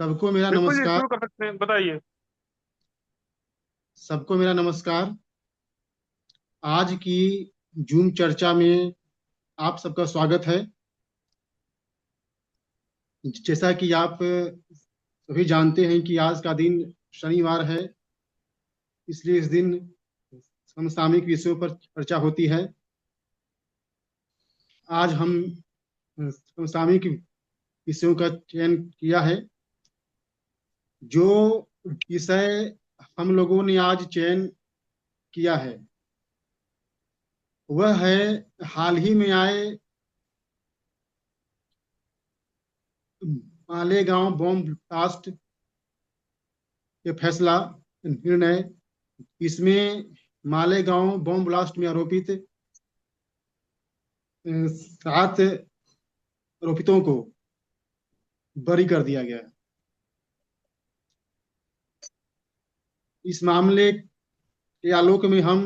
सबको मेरा बिल्कुल जी, नमस्कार। शुरू कर सकते हैं, बताइए। सबको मेरा नमस्कार। आज की जूम चर्चा में आप सबका स्वागत है। जैसा कि आप सभी जानते हैं कि आज का दिन शनिवार है, इसलिए इस दिन समसामयिक विषयों पर चर्चा होती है। आज हम समसामयिक विषयों का चयन किया है। जो विषय हम लोगों ने आज चयन किया है वह है हाल ही में आए मालेगांव बॉम्ब ब्लास्ट के फैसला निर्णय। इसमें मालेगांव बॉम्ब ब्लास्ट में आरोपित 7 आरोपितों को बरी कर दिया गया है। इस मामले के आलोक में हम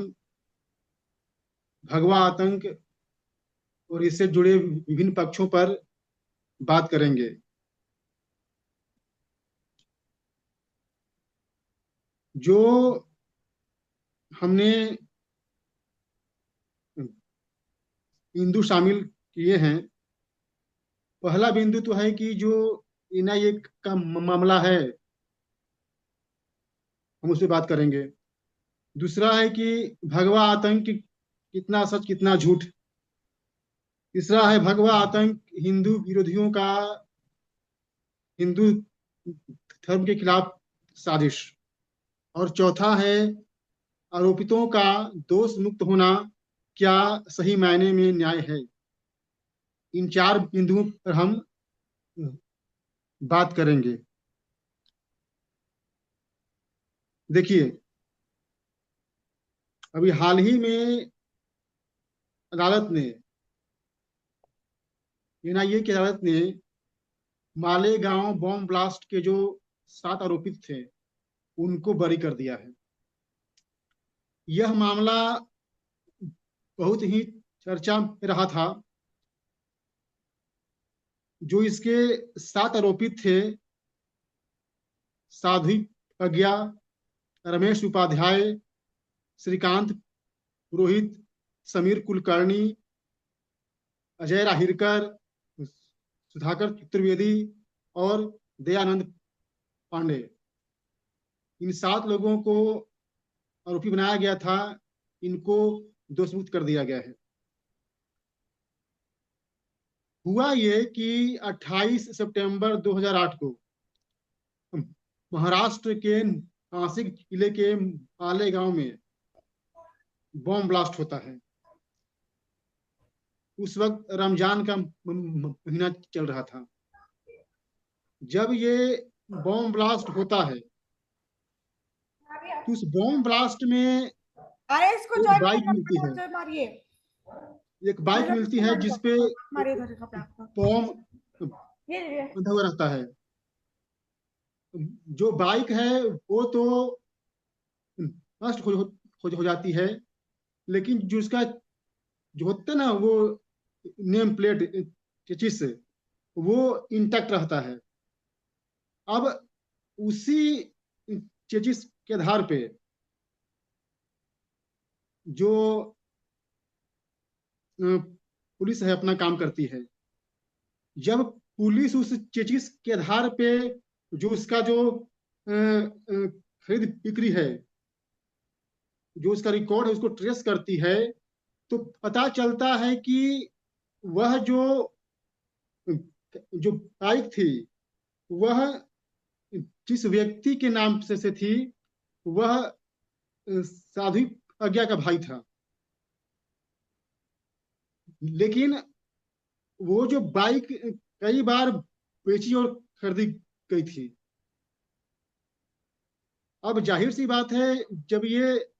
भगवा आतंक और इससे जुड़े विभिन्न पक्षों पर बात करेंगे। जो हमने बिंदु शामिल किए हैं, पहला बिंदु तो है कि जो एनआईए का मामला है, हम उस पर बात करेंगे। दूसरा है कि भगवा आतंक कितना सच कितना झूठ। तीसरा है भगवा आतंक हिंदू विरोधियों का हिंदू धर्म के खिलाफ साजिश। और चौथा है आरोपितों का दोष मुक्त होना क्या सही मायने में न्याय है। इन 4 बिंदुओं पर हम बात करेंगे। देखिए, अभी हाल ही में अदालत ने एनआईए की अदालत ने मालेगांव बॉम्ब ब्लास्ट के जो 7 आरोपित थे उनको बरी कर दिया है। यह मामला बहुत ही चर्चा में रहा था। जो इसके 7 आरोपित थे, साध्वी प्रज्ञा, रमेश उपाध्याय, श्रीकांत पुरोहित, समीर कुलकर्णी, अजय राहिरकर, सुधाकर चतुर्वेदी और दयानंद पांडे, इन 7 लोगों को आरोपी बनाया गया था। इनको दोषमुक्त कर दिया गया है। हुआ ये कि 28 सितंबर 2008 को महाराष्ट्र के नासिक जिले के मालेगांव में बॉम्ब ब्लास्ट होता है। उस वक्त रमजान का महीना चल रहा था। जब ये बॉम्ब ब्लास्ट होता है तो उस बॉम्ब ब्लास्ट में अरे इसको एक जॉय बाइक मारिए, मिलती है। जॉय मारिए। एक बाइक मिलती है जिसपे मारिए इधर का प्लास्टर। बॉम्ब ये बंधा हुआ रहता है। जो बाइक है वो तो नष्ट हो जाती है, लेकिन जो उसका जो होता है ना, वो नेम प्लेट चेचिस वो इंटैक्ट रहता है। अब उसी चेचिस के आधार पे जो पुलिस है अपना काम करती है। जब पुलिस उस चेचिस के आधार पे जो उसका जो खरीद बिक्री है, जो उसका रिकॉर्ड है, उसको ट्रेस करती है, तो पता चलता है कि वह जो बाइक थी वह जिस व्यक्ति के नाम से थी वह साध्वी प्रज्ञा का भाई था। लेकिन वो जो बाइक कई बार बेची और खरीदी गई थी। अब जाहिर सी बात है, जब ये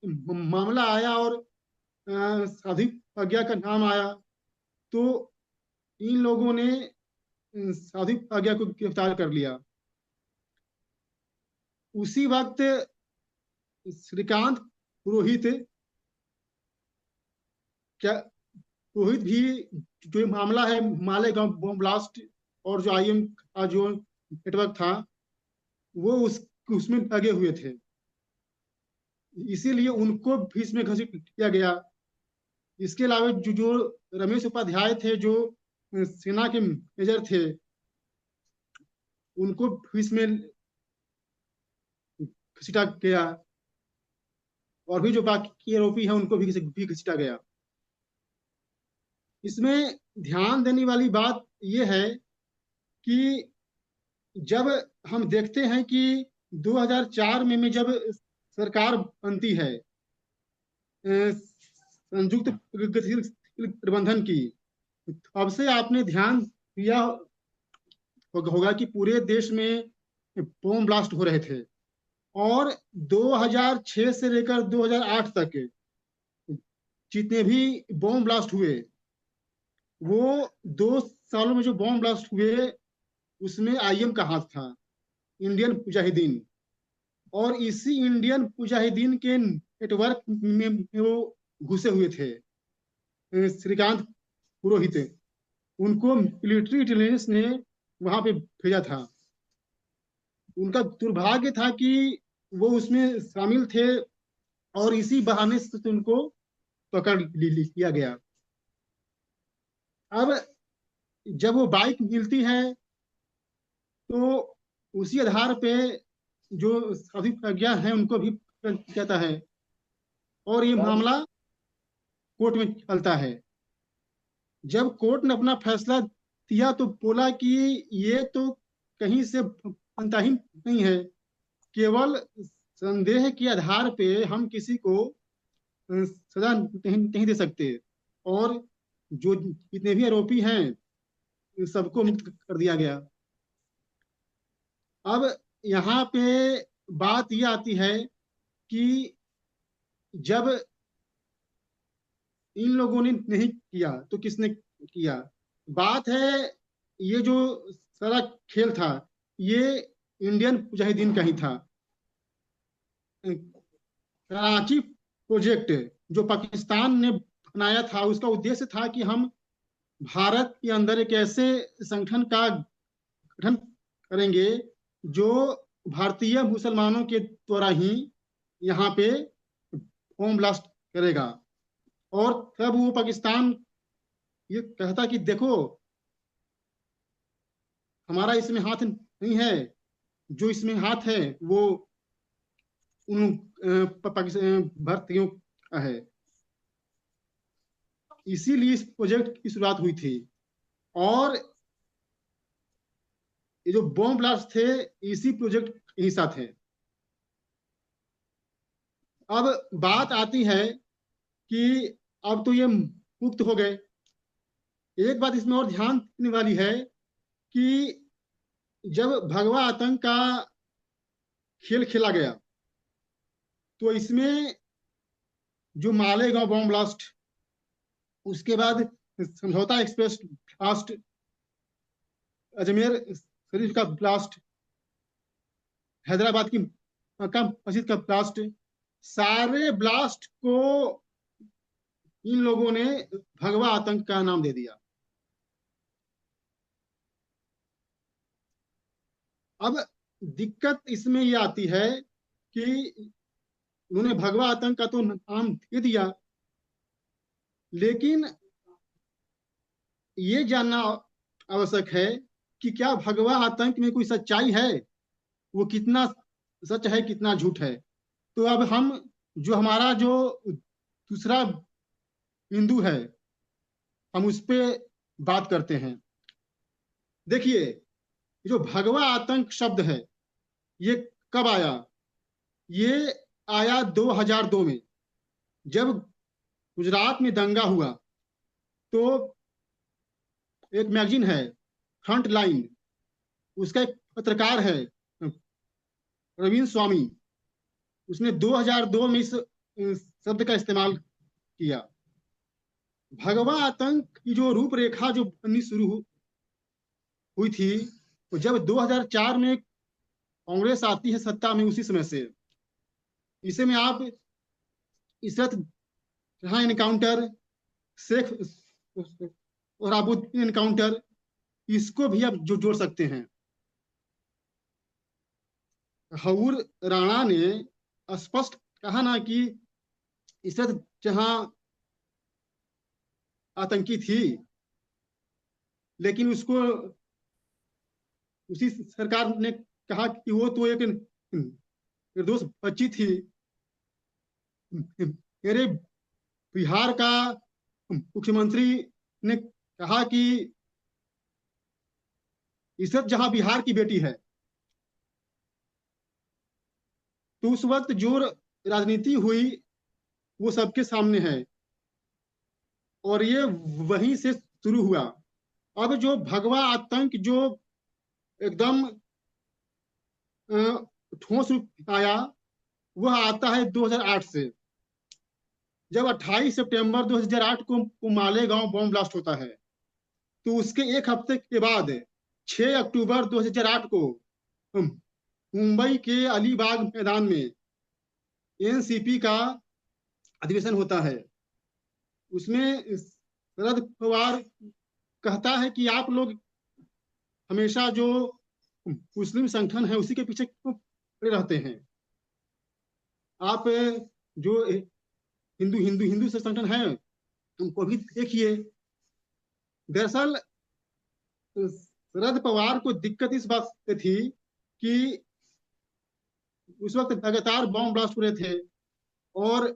मामला आया और साध्वी प्रज्ञा का नाम आया, तो इन लोगों ने साध्वी प्रज्ञा को गिरफ्तार कर लिया। उसी वक्त श्रीकांत पुरोहित क्या पुरोहित भी, जो मामला है मालेगांव बॉम्ब ब्लास्ट और जो आईएम का जो नेटवर्क था वो उसमें लगे हुए थे, इसीलिए उनको भी इसमें घसीट किया गया। इसके अलावा जो रमेश उपाध्याय थे, जो सेना के मेजर थे, उनको भी इसमें घसीटा गया, और भी जो बाकी आरोपी हैं उनको भी घसीटा गया। इसमें ध्यान देने वाली बात यह है कि जब हम देखते हैं कि 2004 में जब सरकार बनती है संयुक्त गतिशील प्रबंधन की, तब से आपने ध्यान दिया होगा कि पूरे देश में बम ब्लास्ट हो रहे थे। और 2006 से लेकर 2008 तक जितने भी बम ब्लास्ट हुए, वो 2 सालों में जो बम ब्लास्ट हुए उसमें आईएम का हाथ था, इंडियन मुजाहिदीन। और इसी इंडियन मुजाहिदीन के नेटवर्क में वो घुसे हुए थे, श्रीकांत पुरोहित। उनको मिलिट्री इंटेलिजेंस ने वहां पे भेजा था। उनका दुर्भाग्य था कि वो उसमें शामिल थे, और इसी बहाने से उनको पकड़ लिया गया। अब जब वो बाइक मिलती है तो उसी आधार पे जो साधु प्रज्ञा है उनको भी कहता है, और ये मामला कोर्ट में चलता है। जब कोर्ट ने अपना फैसला दिया तो बोला कि ये तो कहीं से बनता ही नहीं है, केवल संदेह के आधार पे हम किसी को सजा नहीं दे सकते, और जो जितने भी आरोपी हैं सबको मुक्त कर दिया गया। अब यहाँ पे बात ये आती है कि जब इन लोगों ने नहीं किया तो किसने किया? बात है, ये जो सारा खेल था ये इंडियन मुजाहिदीन का ही था। कराची प्रोजेक्ट जो पाकिस्तान ने बनाया था, उसका उद्देश्य था कि हम भारत के अंदर एक ऐसे संगठन का गठन करेंगे जो भारतीय मुसलमानों के द्वारा ही यहाँ पे बम ब्लास्ट करेगा। और तब वो पाकिस्तान ये कहता कि देखो, हमारा इसमें हाथ नहीं है, जो इसमें हाथ है वो उन पाकिस्तान भारतीयों का है। इसीलिए इस प्रोजेक्ट की शुरुआत हुई थी। और ये जो बॉम्ब ब्लास्ट थे इसी प्रोजेक्ट के हिस्सा थे। अब बात आती है कि अब तो ये मुक्त हो गए। एक बात इसमें और ध्यान देने वाली है कि जब भगवा आतंक का खेल खेला गया तो इसमें जो मालेगांव बॉम्ब ब्लास्ट, उसके बाद समझौता एक्सप्रेस ब्लास्ट, अजमेर शरीफ का ब्लास्ट, हैदराबाद की मक्का मस्जिद का ब्लास्ट, सारे ब्लास्ट को इन लोगों ने भगवा आतंक का नाम दे दिया। अब दिक्कत इसमें यह आती है कि उन्होंने भगवा आतंक का तो नाम दे दिया, लेकिन ये जानना आवश्यक है कि क्या भगवा आतंक में कोई सच्चाई है, वो कितना सच है कितना झूठ है। तो अब हम जो हमारा जो दूसरा बिंदु है हम उस पर बात करते हैं। देखिए, जो भगवा आतंक शब्द है ये कब आया? ये आया 2002 में, जब गुजरात में दंगा हुआ। तो एक मैगजीन है फ्रंट लाइन, उसका एक पत्रकार है रवीन स्वामी, उसने 2002 में इस शब्द का इस्तेमाल किया। भगवा आतंक की जो रूपरेखा जो बननी शुरू हुई थी, तो जब 2004 में कांग्रेस आती है सत्ता में, उसी समय से इसे में आप इशरत जहां एनकाउंटर, शेख और अबुद्दीन एनकाउंटर, इसको भी आप जो जोड़ सकते हैं। हऊर राणा ने स्पष्ट कहा ना कि इशरत जहां आतंकी थी, लेकिन उसको उसी सरकार ने कहा कि वो तो एक निर्दोष बच्ची थी। मेरे बिहार का मुख्यमंत्री ने कहा कि इशरत जहां बिहार की बेटी है। तो उस वक्त जो राजनीति हुई वो सबके सामने है, और ये वहीं से शुरू हुआ। अब जो भगवा आतंक जो एकदम ठोस रूप आया, वह आता है 2008 से, जब 28 सितंबर 2008 को मालेगांव बॉम्ब ब्लास्ट होता है। तो उसके एक हफ्ते के बाद 6 अक्टूबर 2008 को मुंबई के अलीबाग मैदान में एनसीपी का अधिवेशन होता है। उसमें शरद पवार कहता है कि आप लोग हमेशा जो मुस्लिम संगठन है उसी के पीछे क्यों पड़े रहते हैं। आप जो हिंदू हिंदू हिंदू से संगठन है उनको भी देखिए। दरअसल शरद पवार को दिक्कत इस बात से थी कि उस वक्त लगातार बॉम्ब ब्लास्ट हो रहे थे और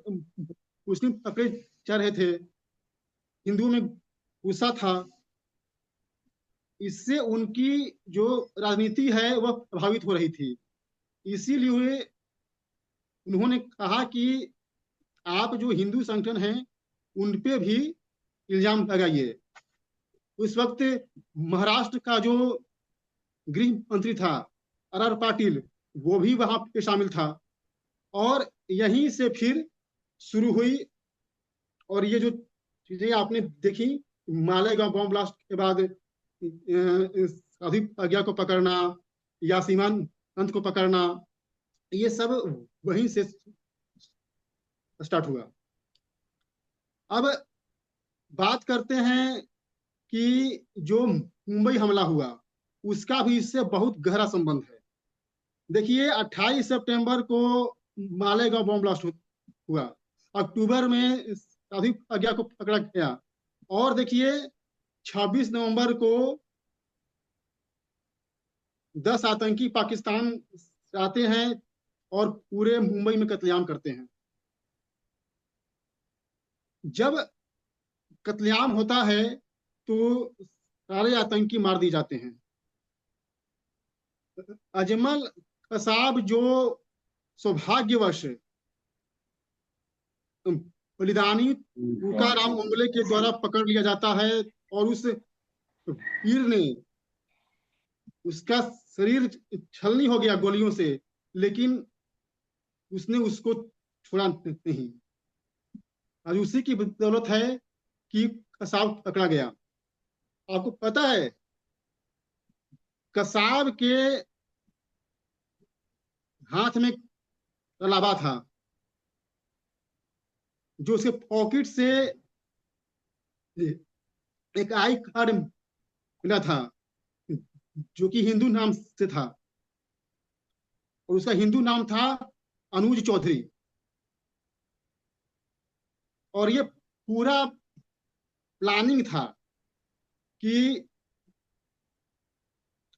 मुस्लिम पकड़े जा रहे थे, हिंदुओं में गुस्सा था। इससे उनकी जो राजनीति है वह प्रभावित हो रही थी। इसीलिए उन्होंने कहा कि आप जो हिंदू संगठन हैं उन पे भी इल्जाम लगाइए। उस वक्त महाराष्ट्र का जो गृह मंत्री था आर पाटिल, वो भी वहां पे शामिल था। और यहीं से फिर शुरू हुई। और ये जो चीजें आपने देखी मालेगांव बॉम्ब ब्लास्ट के बाद, साध्वी प्रज्ञा को पकड़ना, यासीमान अंत को पकड़ना, ये सब वहीं से स्टार्ट हुआ। अब बात करते हैं कि जो मुंबई हमला हुआ उसका भी इससे बहुत गहरा संबंध है। देखिए 28 सितंबर को मालेगांव बॉम्ब ब्लास्ट हुआ, अक्टूबर में साध्वी प्रज्ञा को पकड़ा गया, और देखिए 26 नवंबर को 10 आतंकी पाकिस्तान आते हैं और पूरे मुंबई में कत्लेआम करते हैं। जब कत्लेआम होता है तो सारे आतंकी मार दिए जाते हैं। अजमल कसाब जो सौभाग्यवश बलिदानी तुकाराम ओंगले के द्वारा पकड़ लिया जाता है, और उस वीर ने, उसका शरीर छलनी हो गया गोलियों से, लेकिन उसने उसको छोड़ा नहीं। आज उसी की बदौलत है कि कसाब पकड़ा गया। आपको पता है कसाब के हाथ में अलावा था, जो उसके पॉकेट से एक आई कार्ड मिला था जो कि हिंदू नाम से था, और उसका हिंदू नाम था अनुज चौधरी। और ये पूरा प्लानिंग था कि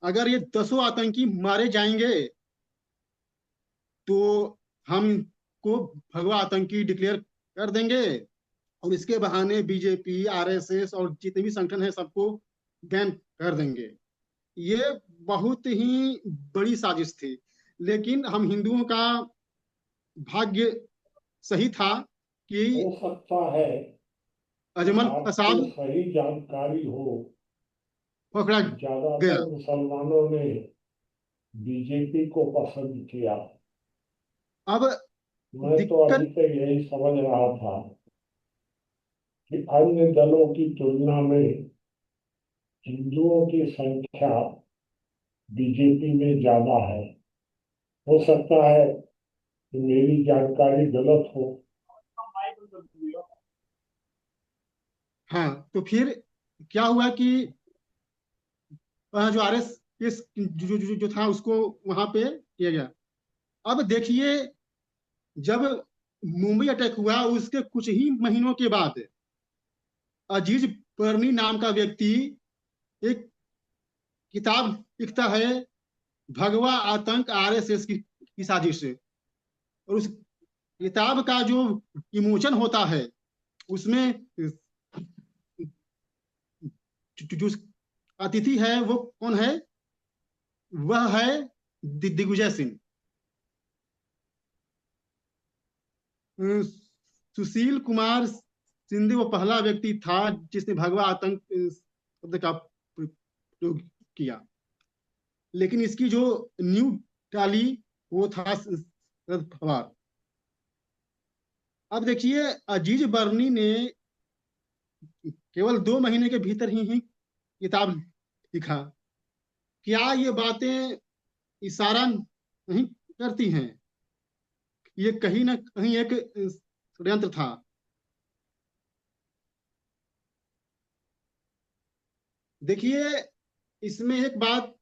अगर ये 10 आतंकी मारे जाएंगे तो हमको भगवा आतंकी डिक्लेयर कर देंगे, और इसके बहाने बीजेपी आरएसएस और जितने भी संगठन है सबको बैन कर देंगे। ये बहुत ही बड़ी साजिश थी। लेकिन हम हिंदुओं का भाग्य सही था कि हो सकता है कि अजमल आपको कसाब सही जानकारी हो पकड़ा कि गया। ज्यादातर मुसलमानों ने बीजेपी को पसंद किया। अब मैं तो अभी दिक्कत, तक यही समझ रहा था कि अन्य दलों की तुलना में हिंदुओं की संख्या बीजेपी में ज्यादा है। हो सकता है कि मेरी जानकारी गलत हो। हाँ, तो फिर क्या हुआ कि जो आरएसएस जो था उसको वहां पे किया गया। अब देखिए, जब मुंबई अटैक हुआ उसके कुछ ही महीनों के बाद अजीज बर्नी नाम का व्यक्ति एक किताब लिखता है, भगवा आतंक आरएसएस की साजिश से। और उस किताब का जो विमोचन होता है उसमें जो अतिथि है वो कौन है? वह है दिग्विजय सिंह। सुशील कुमार सिंधे वो पहला व्यक्ति था जिसने भगवा आतंक शब्द का प्रयोग किया, लेकिन इसकी जो न्यू डाली वो था शरद पवार। अब देखिए, अजीज बर्नी ने केवल 2 महीने के भीतर ही किताब लिखा। क्या ये बातें इशारा नहीं करती हैं? ये कहीं ना कहीं एक षड्यंत्र था। देखिए, इसमें एक बात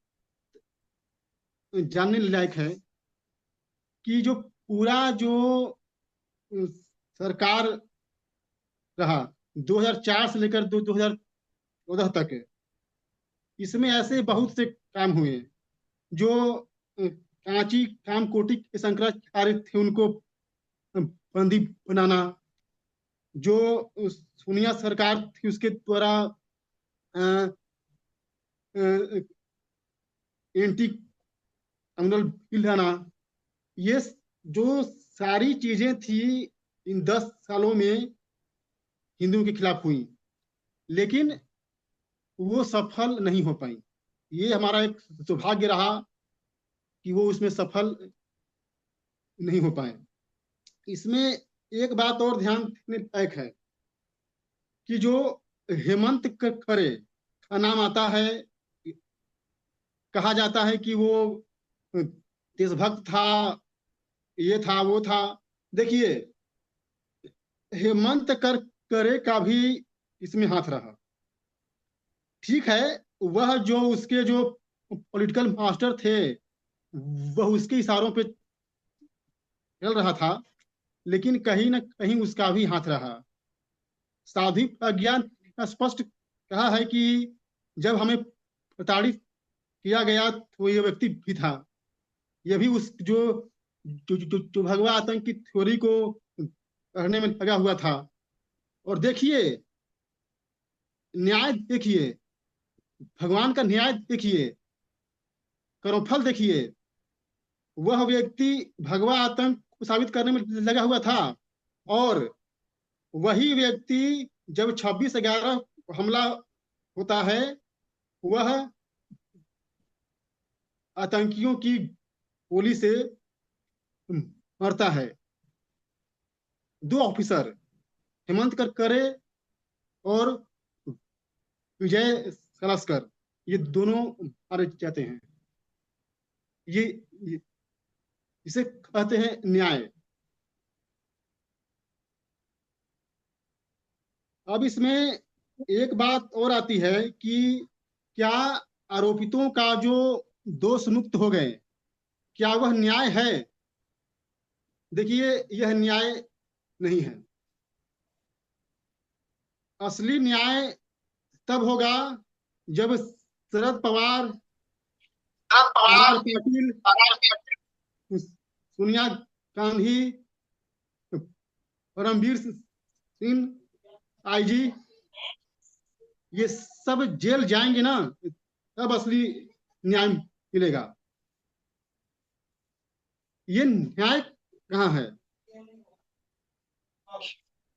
जानने लायक है कि जो पूरा जो सरकार रहा 2004 से लेकर 2014 तक, इसमें ऐसे बहुत से काम हुए जो कांची कामकोटि के शंकराचार्य थे उनको बंदी बनाना, जो सोनिया सरकार थी उसके द्वारा एंटी कम्युनल बिल लाना, ये जो सारी चीजें थी इन 10 सालों में हिंदुओं के खिलाफ हुई, लेकिन वो सफल नहीं हो पाई। ये हमारा एक सौभाग्य रहा कि वो उसमें सफल नहीं हो पाए। इसमें एक बात और ध्यान देने लायक है कि जो हेमंत खरे का नाम आता है, कहा जाता है कि वो देशभक्त था, ये था वो था। देखिए, हेमंत करे का भी इसमें हाथ रहा। ठीक है, वह जो उसके जो पॉलिटिकल मास्टर थे वह उसके इशारों पे चल रहा था, लेकिन कहीं ना कहीं उसका भी हाथ रहा। साध्वी प्रज्ञा ने स्पष्ट कहा है कि जब हमें प्रताड़ित किया गया तो ये व्यक्ति भी था। यह भी उस जो भगवा आतंक की थ्योरी को पढ़ने में लगा हुआ था। और देखिए, न्याय देखिए, भगवान का न्याय देखिए, कर्मफल देखिए। वह व्यक्ति भगवा आतंक को साबित करने में लगा हुआ था, और वही व्यक्ति जब 26/11 हमला होता है वह आतंकियों की गोली से मरता है। 2 ऑफिसर, हेमंत करकरे और विजय सलास्कर, ये दोनों मारे जाते हैं। ये इसे कहते हैं न्याय। अब इसमें एक बात और आती है कि क्या आरोपितों का जो दोष मुक्त हो गए, क्या वह न्याय है? देखिए, यह न्याय नहीं है। असली न्याय तब होगा जब शरद पवार, आर पाटिल, सोनिया गांधी, परमवीर सिंह आईजी, ये सब जेल जाएंगे ना, तब असली न्याय मिलेगा। ये न्याय कहाँ है?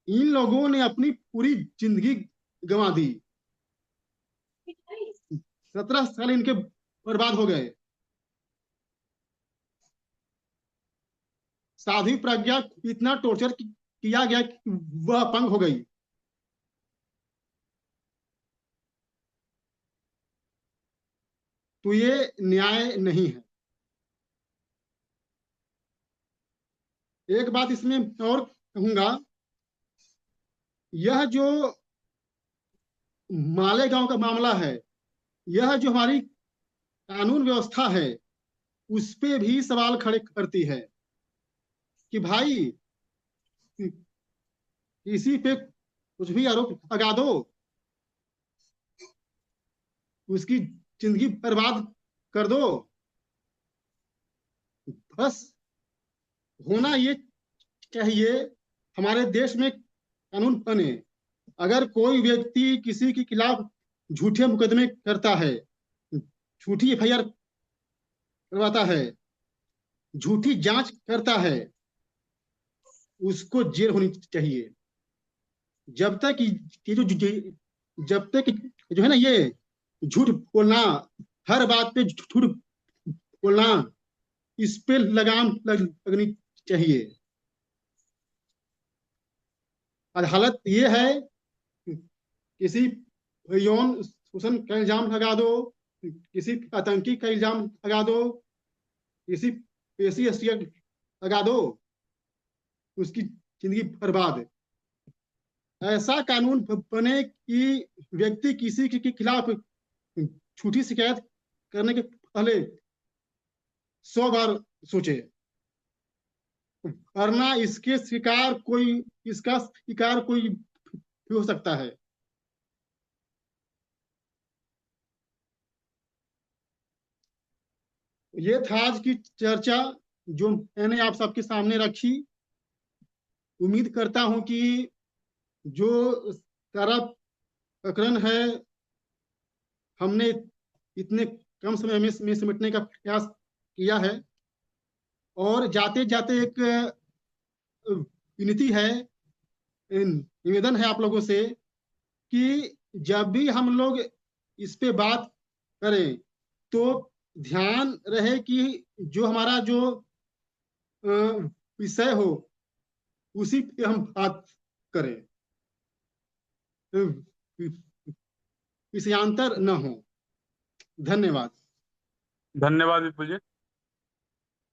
इन लोगों ने अपनी पूरी जिंदगी गंवा दी। 17 साल इनके बर्बाद हो गए। साध्वी प्रज्ञा इतना टॉर्चर किया गया कि वह अपंग हो गई। तो ये न्याय नहीं है। एक बात इसमें और कहूंगा, यह जो मालेगांव का मामला है, यह जो हमारी कानून व्यवस्था है उस पे भी सवाल खड़े करती है। कि भाई किसी पे कुछ भी आरोप लगा दो, उसकी जिंदगी बर्बाद कर दो। बस होना ये चाहिए, हमारे देश में कानून बने। अगर कोई व्यक्ति किसी के खिलाफ झूठे मुकदमे करता है, झूठी एफआईआर करवाता है, झूठी जांच करता है, उसको जेल होनी चाहिए। जब तक ये जब तक जो है ना, ये झूठ बोलना, हर बात पे झूठ बोलना, इस पे लगाम लगनी चाहिए। हालत ये है, किसी यौन शोषण का इल्जाम लगा दो, किसी आतंकी का इल्जाम लगा दो, किसी पेशी हस्तियां लगा दो, उसकी जिंदगी बर्बाद। ऐसा कानून बने कि व्यक्ति किसी के खिलाफ झूठी शिकायत करने के पहले 100 बार सोचे, वरना इसका शिकार कोई भी हो सकता है। ये था आज की चर्चा जो मैंने आप सबके सामने रखी। उम्मीद करता हूं कि जो सारा प्रकरण है, हमने इतने कम समय में समेटने का प्रयास किया है। और जाते जाते एक विनती है, निवेदन है आप लोगों से कि जब भी हम लोग इस पे बात करें, तो ध्यान रहे कि जो हमारा जो विषय हो, उसी पे हम बात करें, विषयांतर न हो। धन्यवाद। धन्यवाद विपुल जी।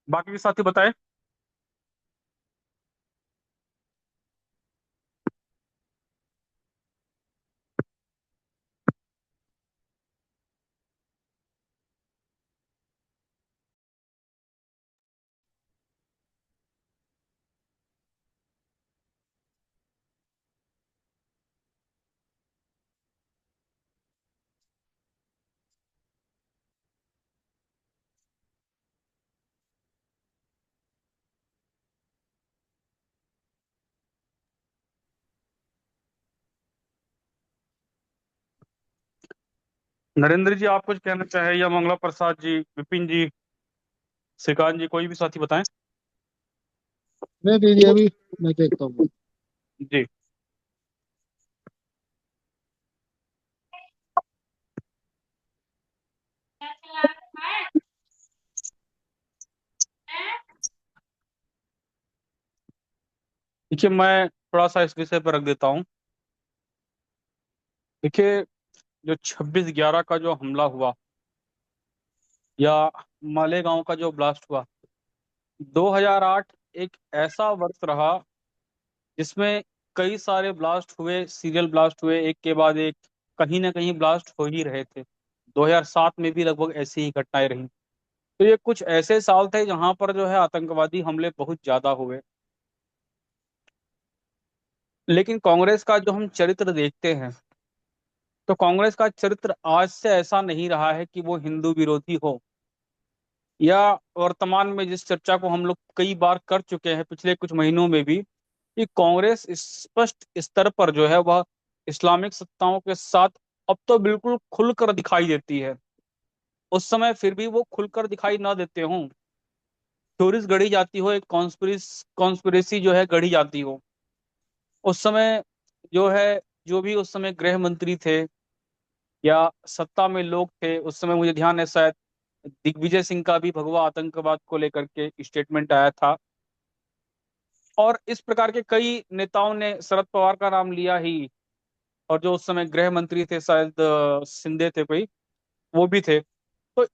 बाकी के साथी बताएं। नरेंद्र जी, आप कुछ कहना चाहे, या मंगला प्रसाद जी, विपिन जी, श्रीकांत जी, कोई भी साथी बताएं। मैं दीजिए, अभी मैं देखता हूँ। जी। देखिए, मैं थोड़ा सा इस विषय पर रख देता हूँ। देखिए, जो 26/11 का जो हमला हुआ, या मालेगांव का जो ब्लास्ट हुआ, 2008 एक ऐसा वर्ष रहा जिसमें कई सारे ब्लास्ट हुए, सीरियल ब्लास्ट हुए, एक के बाद एक, कहीं ना कहीं ब्लास्ट हो ही रहे थे। 2007 में भी लगभग ऐसी ही घटनाएं रही। तो ये कुछ ऐसे साल थे जहां पर जो है आतंकवादी हमले बहुत ज्यादा हुए। लेकिन कांग्रेस का जो हम चरित्र देखते हैं, तो कांग्रेस का चरित्र आज से ऐसा नहीं रहा है कि वो हिंदू विरोधी हो, या वर्तमान में जिस चर्चा को हम लोग कई बार कर चुके हैं पिछले कुछ महीनों में भी, कि कांग्रेस स्पष्ट स्तर पर जो है वह इस्लामिक सत्ताओं के साथ अब तो बिल्कुल खुलकर दिखाई देती है। उस समय फिर भी वो खुलकर दिखाई ना देते हों, थ्योरीज गढ़ी जाती हो, एक कॉन्स्पिरेसी जो है गढ़ी जाती हो, उस समय जो है, जो भी उस समय गृह मंत्री थे या सत्ता में लोग थे, उस समय मुझे ध्यान है शायद दिग्विजय सिंह का भी भगवा आतंकवाद को लेकर के स्टेटमेंट आया था। और इस प्रकार के कई नेताओं ने, शरद पवार का नाम लिया ही, और जो उस समय गृह मंत्री थे शायद शिंदे थे कोई, वो भी थे। तो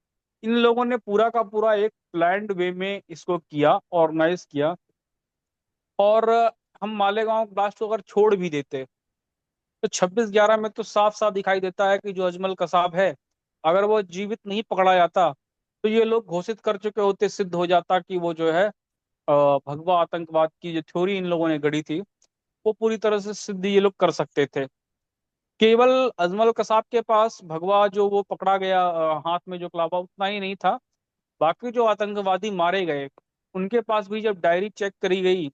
इन लोगों ने पूरा का पूरा एक प्लान्ड वे में इसको किया, ऑर्गेनाइज किया। और हम मालेगांव ब्लास्ट को अगर छोड़ भी देते, तो 26/11 में तो साफ साफ दिखाई देता है कि जो अजमल कसाब है, अगर वो जीवित नहीं पकड़ा जाता, तो ये लोग घोषित कर चुके होते, सिद्ध हो जाता कि वो जो है भगवा आतंकवाद की जो थ्योरी इन लोगों ने गढ़ी थी वो पूरी तरह से सिद्ध ये लोग कर सकते थे। केवल अजमल कसाब के पास भगवा जो वो पकड़ा गया हाथ में जो कलावा उतना ही नहीं था, बाकी जो आतंकवादी मारे गए उनके पास भी जब डायरी चेक करी गई,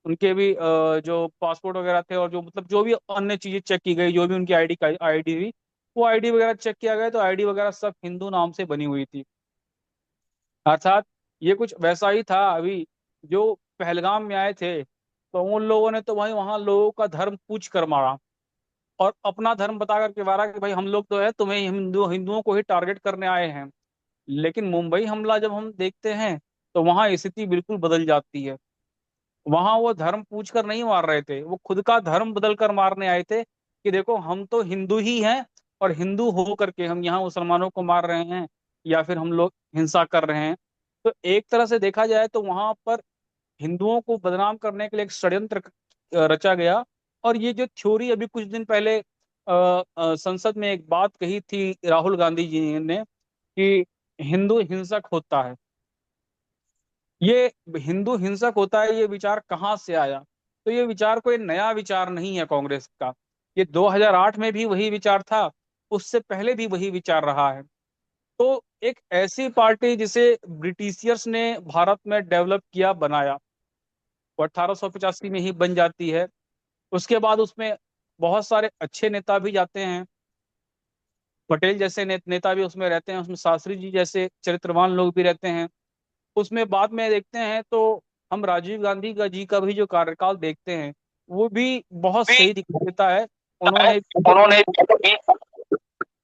उनके भी जो पासपोर्ट वगैरह थे और जो मतलब जो भी अन्य चीजें चेक की गई, जो भी उनकी आईडी हुई, वो आईडी वगैरह चेक किया गया तो आईडी वगैरह सब हिंदू नाम से बनी हुई थी। अर्थात ये कुछ वैसा ही था। अभी जो पहलगाम में आए थे तो उन लोगों ने तो वहीं वहां लोगों का धर्म पूछ कर मारा और अपना धर्म बता करके मारा कि भाई हम लोग तो है तुम्हें हिंदुओं को ही टारगेट करने आए हैं। लेकिन मुंबई हमला जब हम देखते हैं तो वहां स्थिति बिल्कुल बदल जाती है। वहां वो धर्म पूछ कर नहीं मार रहे थे, वो खुद का धर्म बदल कर मारने आए थे कि देखो हम तो हिंदू ही हैं और हिंदू हो करके हम यहाँ मुसलमानों को मार रहे हैं या फिर हम लोग हिंसा कर रहे हैं। तो एक तरह से देखा जाए तो वहां पर हिंदुओं को बदनाम करने के लिए एक षड्यंत्र रचा गया। और ये जो थ्योरी अभी कुछ दिन पहले संसद में एक बात कही थी राहुल गांधी जी ने कि हिंदू हिंसक होता है, ये हिंदू हिंसक होता है, ये विचार कहाँ से आया? तो ये विचार कोई नया विचार नहीं है कांग्रेस का। ये 2008 में भी वही विचार था, उससे पहले भी वही विचार रहा है। तो एक ऐसी पार्टी जिसे ब्रिटिशियर्स ने भारत में डेवलप किया, बनाया, वो 1885 में ही बन जाती है। उसके बाद उसमें बहुत सारे अच्छे नेता भी जाते हैं, पटेल जैसे नेता भी उसमें रहते हैं, उसमें शास्त्री जी जैसे चरित्रवान लोग भी रहते हैं। उसमें बाद में देखते हैं तो हम राजीव गांधी का जी का भी जो कार्यकाल देखते हैं वो भी बहुत भी सही दिखाई देता है। उन्होंने उन्होंने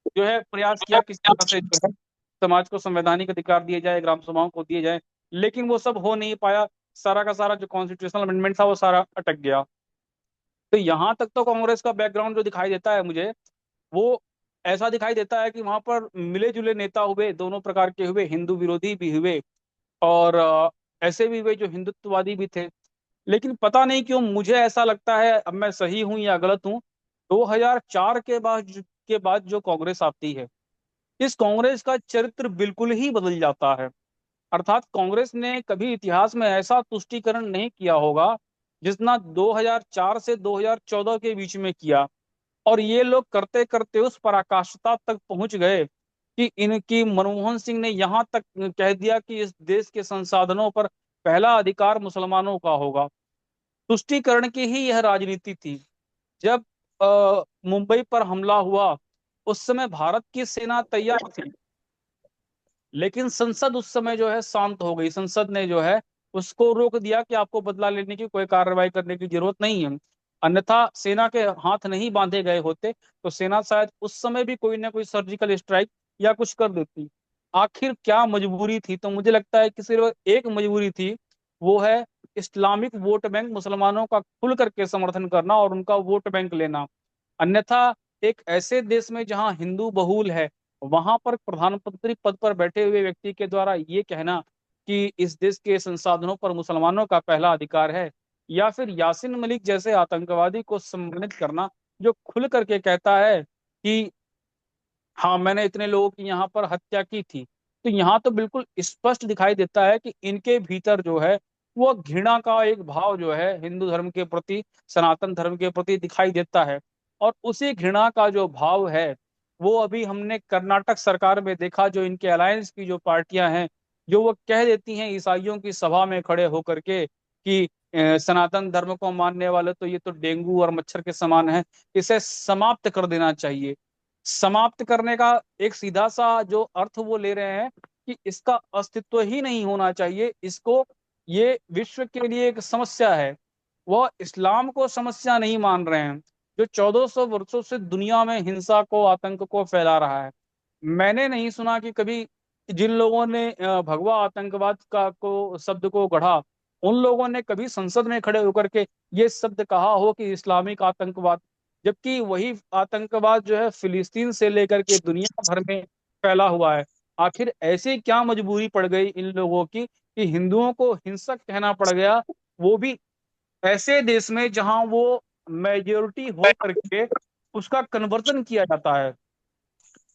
जो है प्रयास किया किस तरह से जो है समाज को संवैधानिक अधिकार दिए जाए, ग्राम सभाओं को दिए जाए, लेकिन वो सब हो नहीं पाया। सारा का सारा जो कॉन्स्टिट्यूशनल अमेंडमेंट था वो सारा अटक गया। तो यहाँ तक तो कांग्रेस का बैकग्राउंड जो दिखाई देता है मुझे, वो ऐसा दिखाई देता है कि वहां पर मिले जुले नेता हुए, दोनों प्रकार के हुए, हिंदू विरोधी भी हुए और ऐसे भी हुए जो हिंदुत्ववादी भी थे। लेकिन पता नहीं क्यों मुझे ऐसा लगता है, अब मैं सही हूं या गलत हूं, 2004 के बाद जो कांग्रेस आती है, इस कांग्रेस का चरित्र बिल्कुल ही बदल जाता है। अर्थात कांग्रेस ने कभी इतिहास में ऐसा तुष्टीकरण नहीं किया होगा जितना 2004 से 2014 के बीच में किया। और ये लोग करते करते उस पराकाष्ठता तक पहुंच गए कि इनकी मनमोहन सिंह ने यहां तक कह दिया कि इस देश के संसाधनों पर पहला अधिकार मुसलमानों का होगा। तुष्टीकरण की ही यह राजनीति थी। जब मुंबई पर हमला हुआ उस समय भारत की सेना तैयार थी, लेकिन संसद उस समय जो है शांत हो गई। संसद ने जो है उसको रोक दिया कि आपको बदला लेने की कोई कार्रवाई करने की जरूरत नहीं है। अन्यथा सेना के हाथ नहीं बांधे गए होते तो सेना शायद उस समय भी कोई ना कोई सर्जिकल स्ट्राइक या कुछ कर देती। आखिर क्या मजबूरी थी? तो मुझे लगता है कि सिर्फ एक मजबूरी थी, वो है इस्लामिक वोट बैंक, मुसलमानों का खुल करके समर्थन करना और उनका वोट बैंक लेना। अन्यथा एक ऐसे देश में जहां हिंदू बहुल है, वहां पर प्रधानमंत्री पद पर बैठे हुए व्यक्ति के द्वारा ये कहना कि इस देश के संसाधनों पर मुसलमानों का पहला अधिकार है, या फिर यासिन मलिक जैसे आतंकवादी को सम्मानित करना जो खुल करके कहता है कि हाँ मैंने इतने लोगों की यहाँ पर हत्या की थी, तो यहाँ तो बिल्कुल स्पष्ट दिखाई देता है कि इनके भीतर जो है वो घृणा का एक भाव जो है हिंदू धर्म के प्रति, सनातन धर्म के प्रति दिखाई देता है। और उसी घृणा का जो भाव है वो अभी हमने कर्नाटक सरकार में देखा। जो इनके अलायंस की जो पार्टियां हैं, जो वो कह देती हैं ईसाइयों की सभा में खड़े होकर के कि सनातन धर्म को मानने वाले तो ये तो डेंगू और मच्छर के समान है, इसे समाप्त कर देना चाहिए। समाप्त करने का एक सीधा सा जो अर्थ वो ले रहे हैं कि इसका अस्तित्व ही नहीं होना चाहिए, इसको, ये विश्व के लिए एक समस्या है। वह इस्लाम को समस्या नहीं मान रहे हैं जो 1400 वर्षों से दुनिया में हिंसा को, आतंक को फैला रहा है। मैंने नहीं सुना कि कभी जिन लोगों ने भगवा आतंकवाद का को शब्द को गढ़ा, उन लोगों ने कभी संसद में खड़े होकर के ये शब्द कहा हो कि इस्लामिक आतंकवाद। जबकि वही आतंकवाद जो है फिलिस्तीन से लेकर के दुनिया भर में फैला हुआ है। आखिर ऐसी क्या मजबूरी पड़ गई इन लोगों की कि हिंदुओं को हिंसक कहना पड़ गया, वो भी ऐसे देश में जहां वो मेजोरिटी हो करके उसका कन्वर्जन किया जाता है।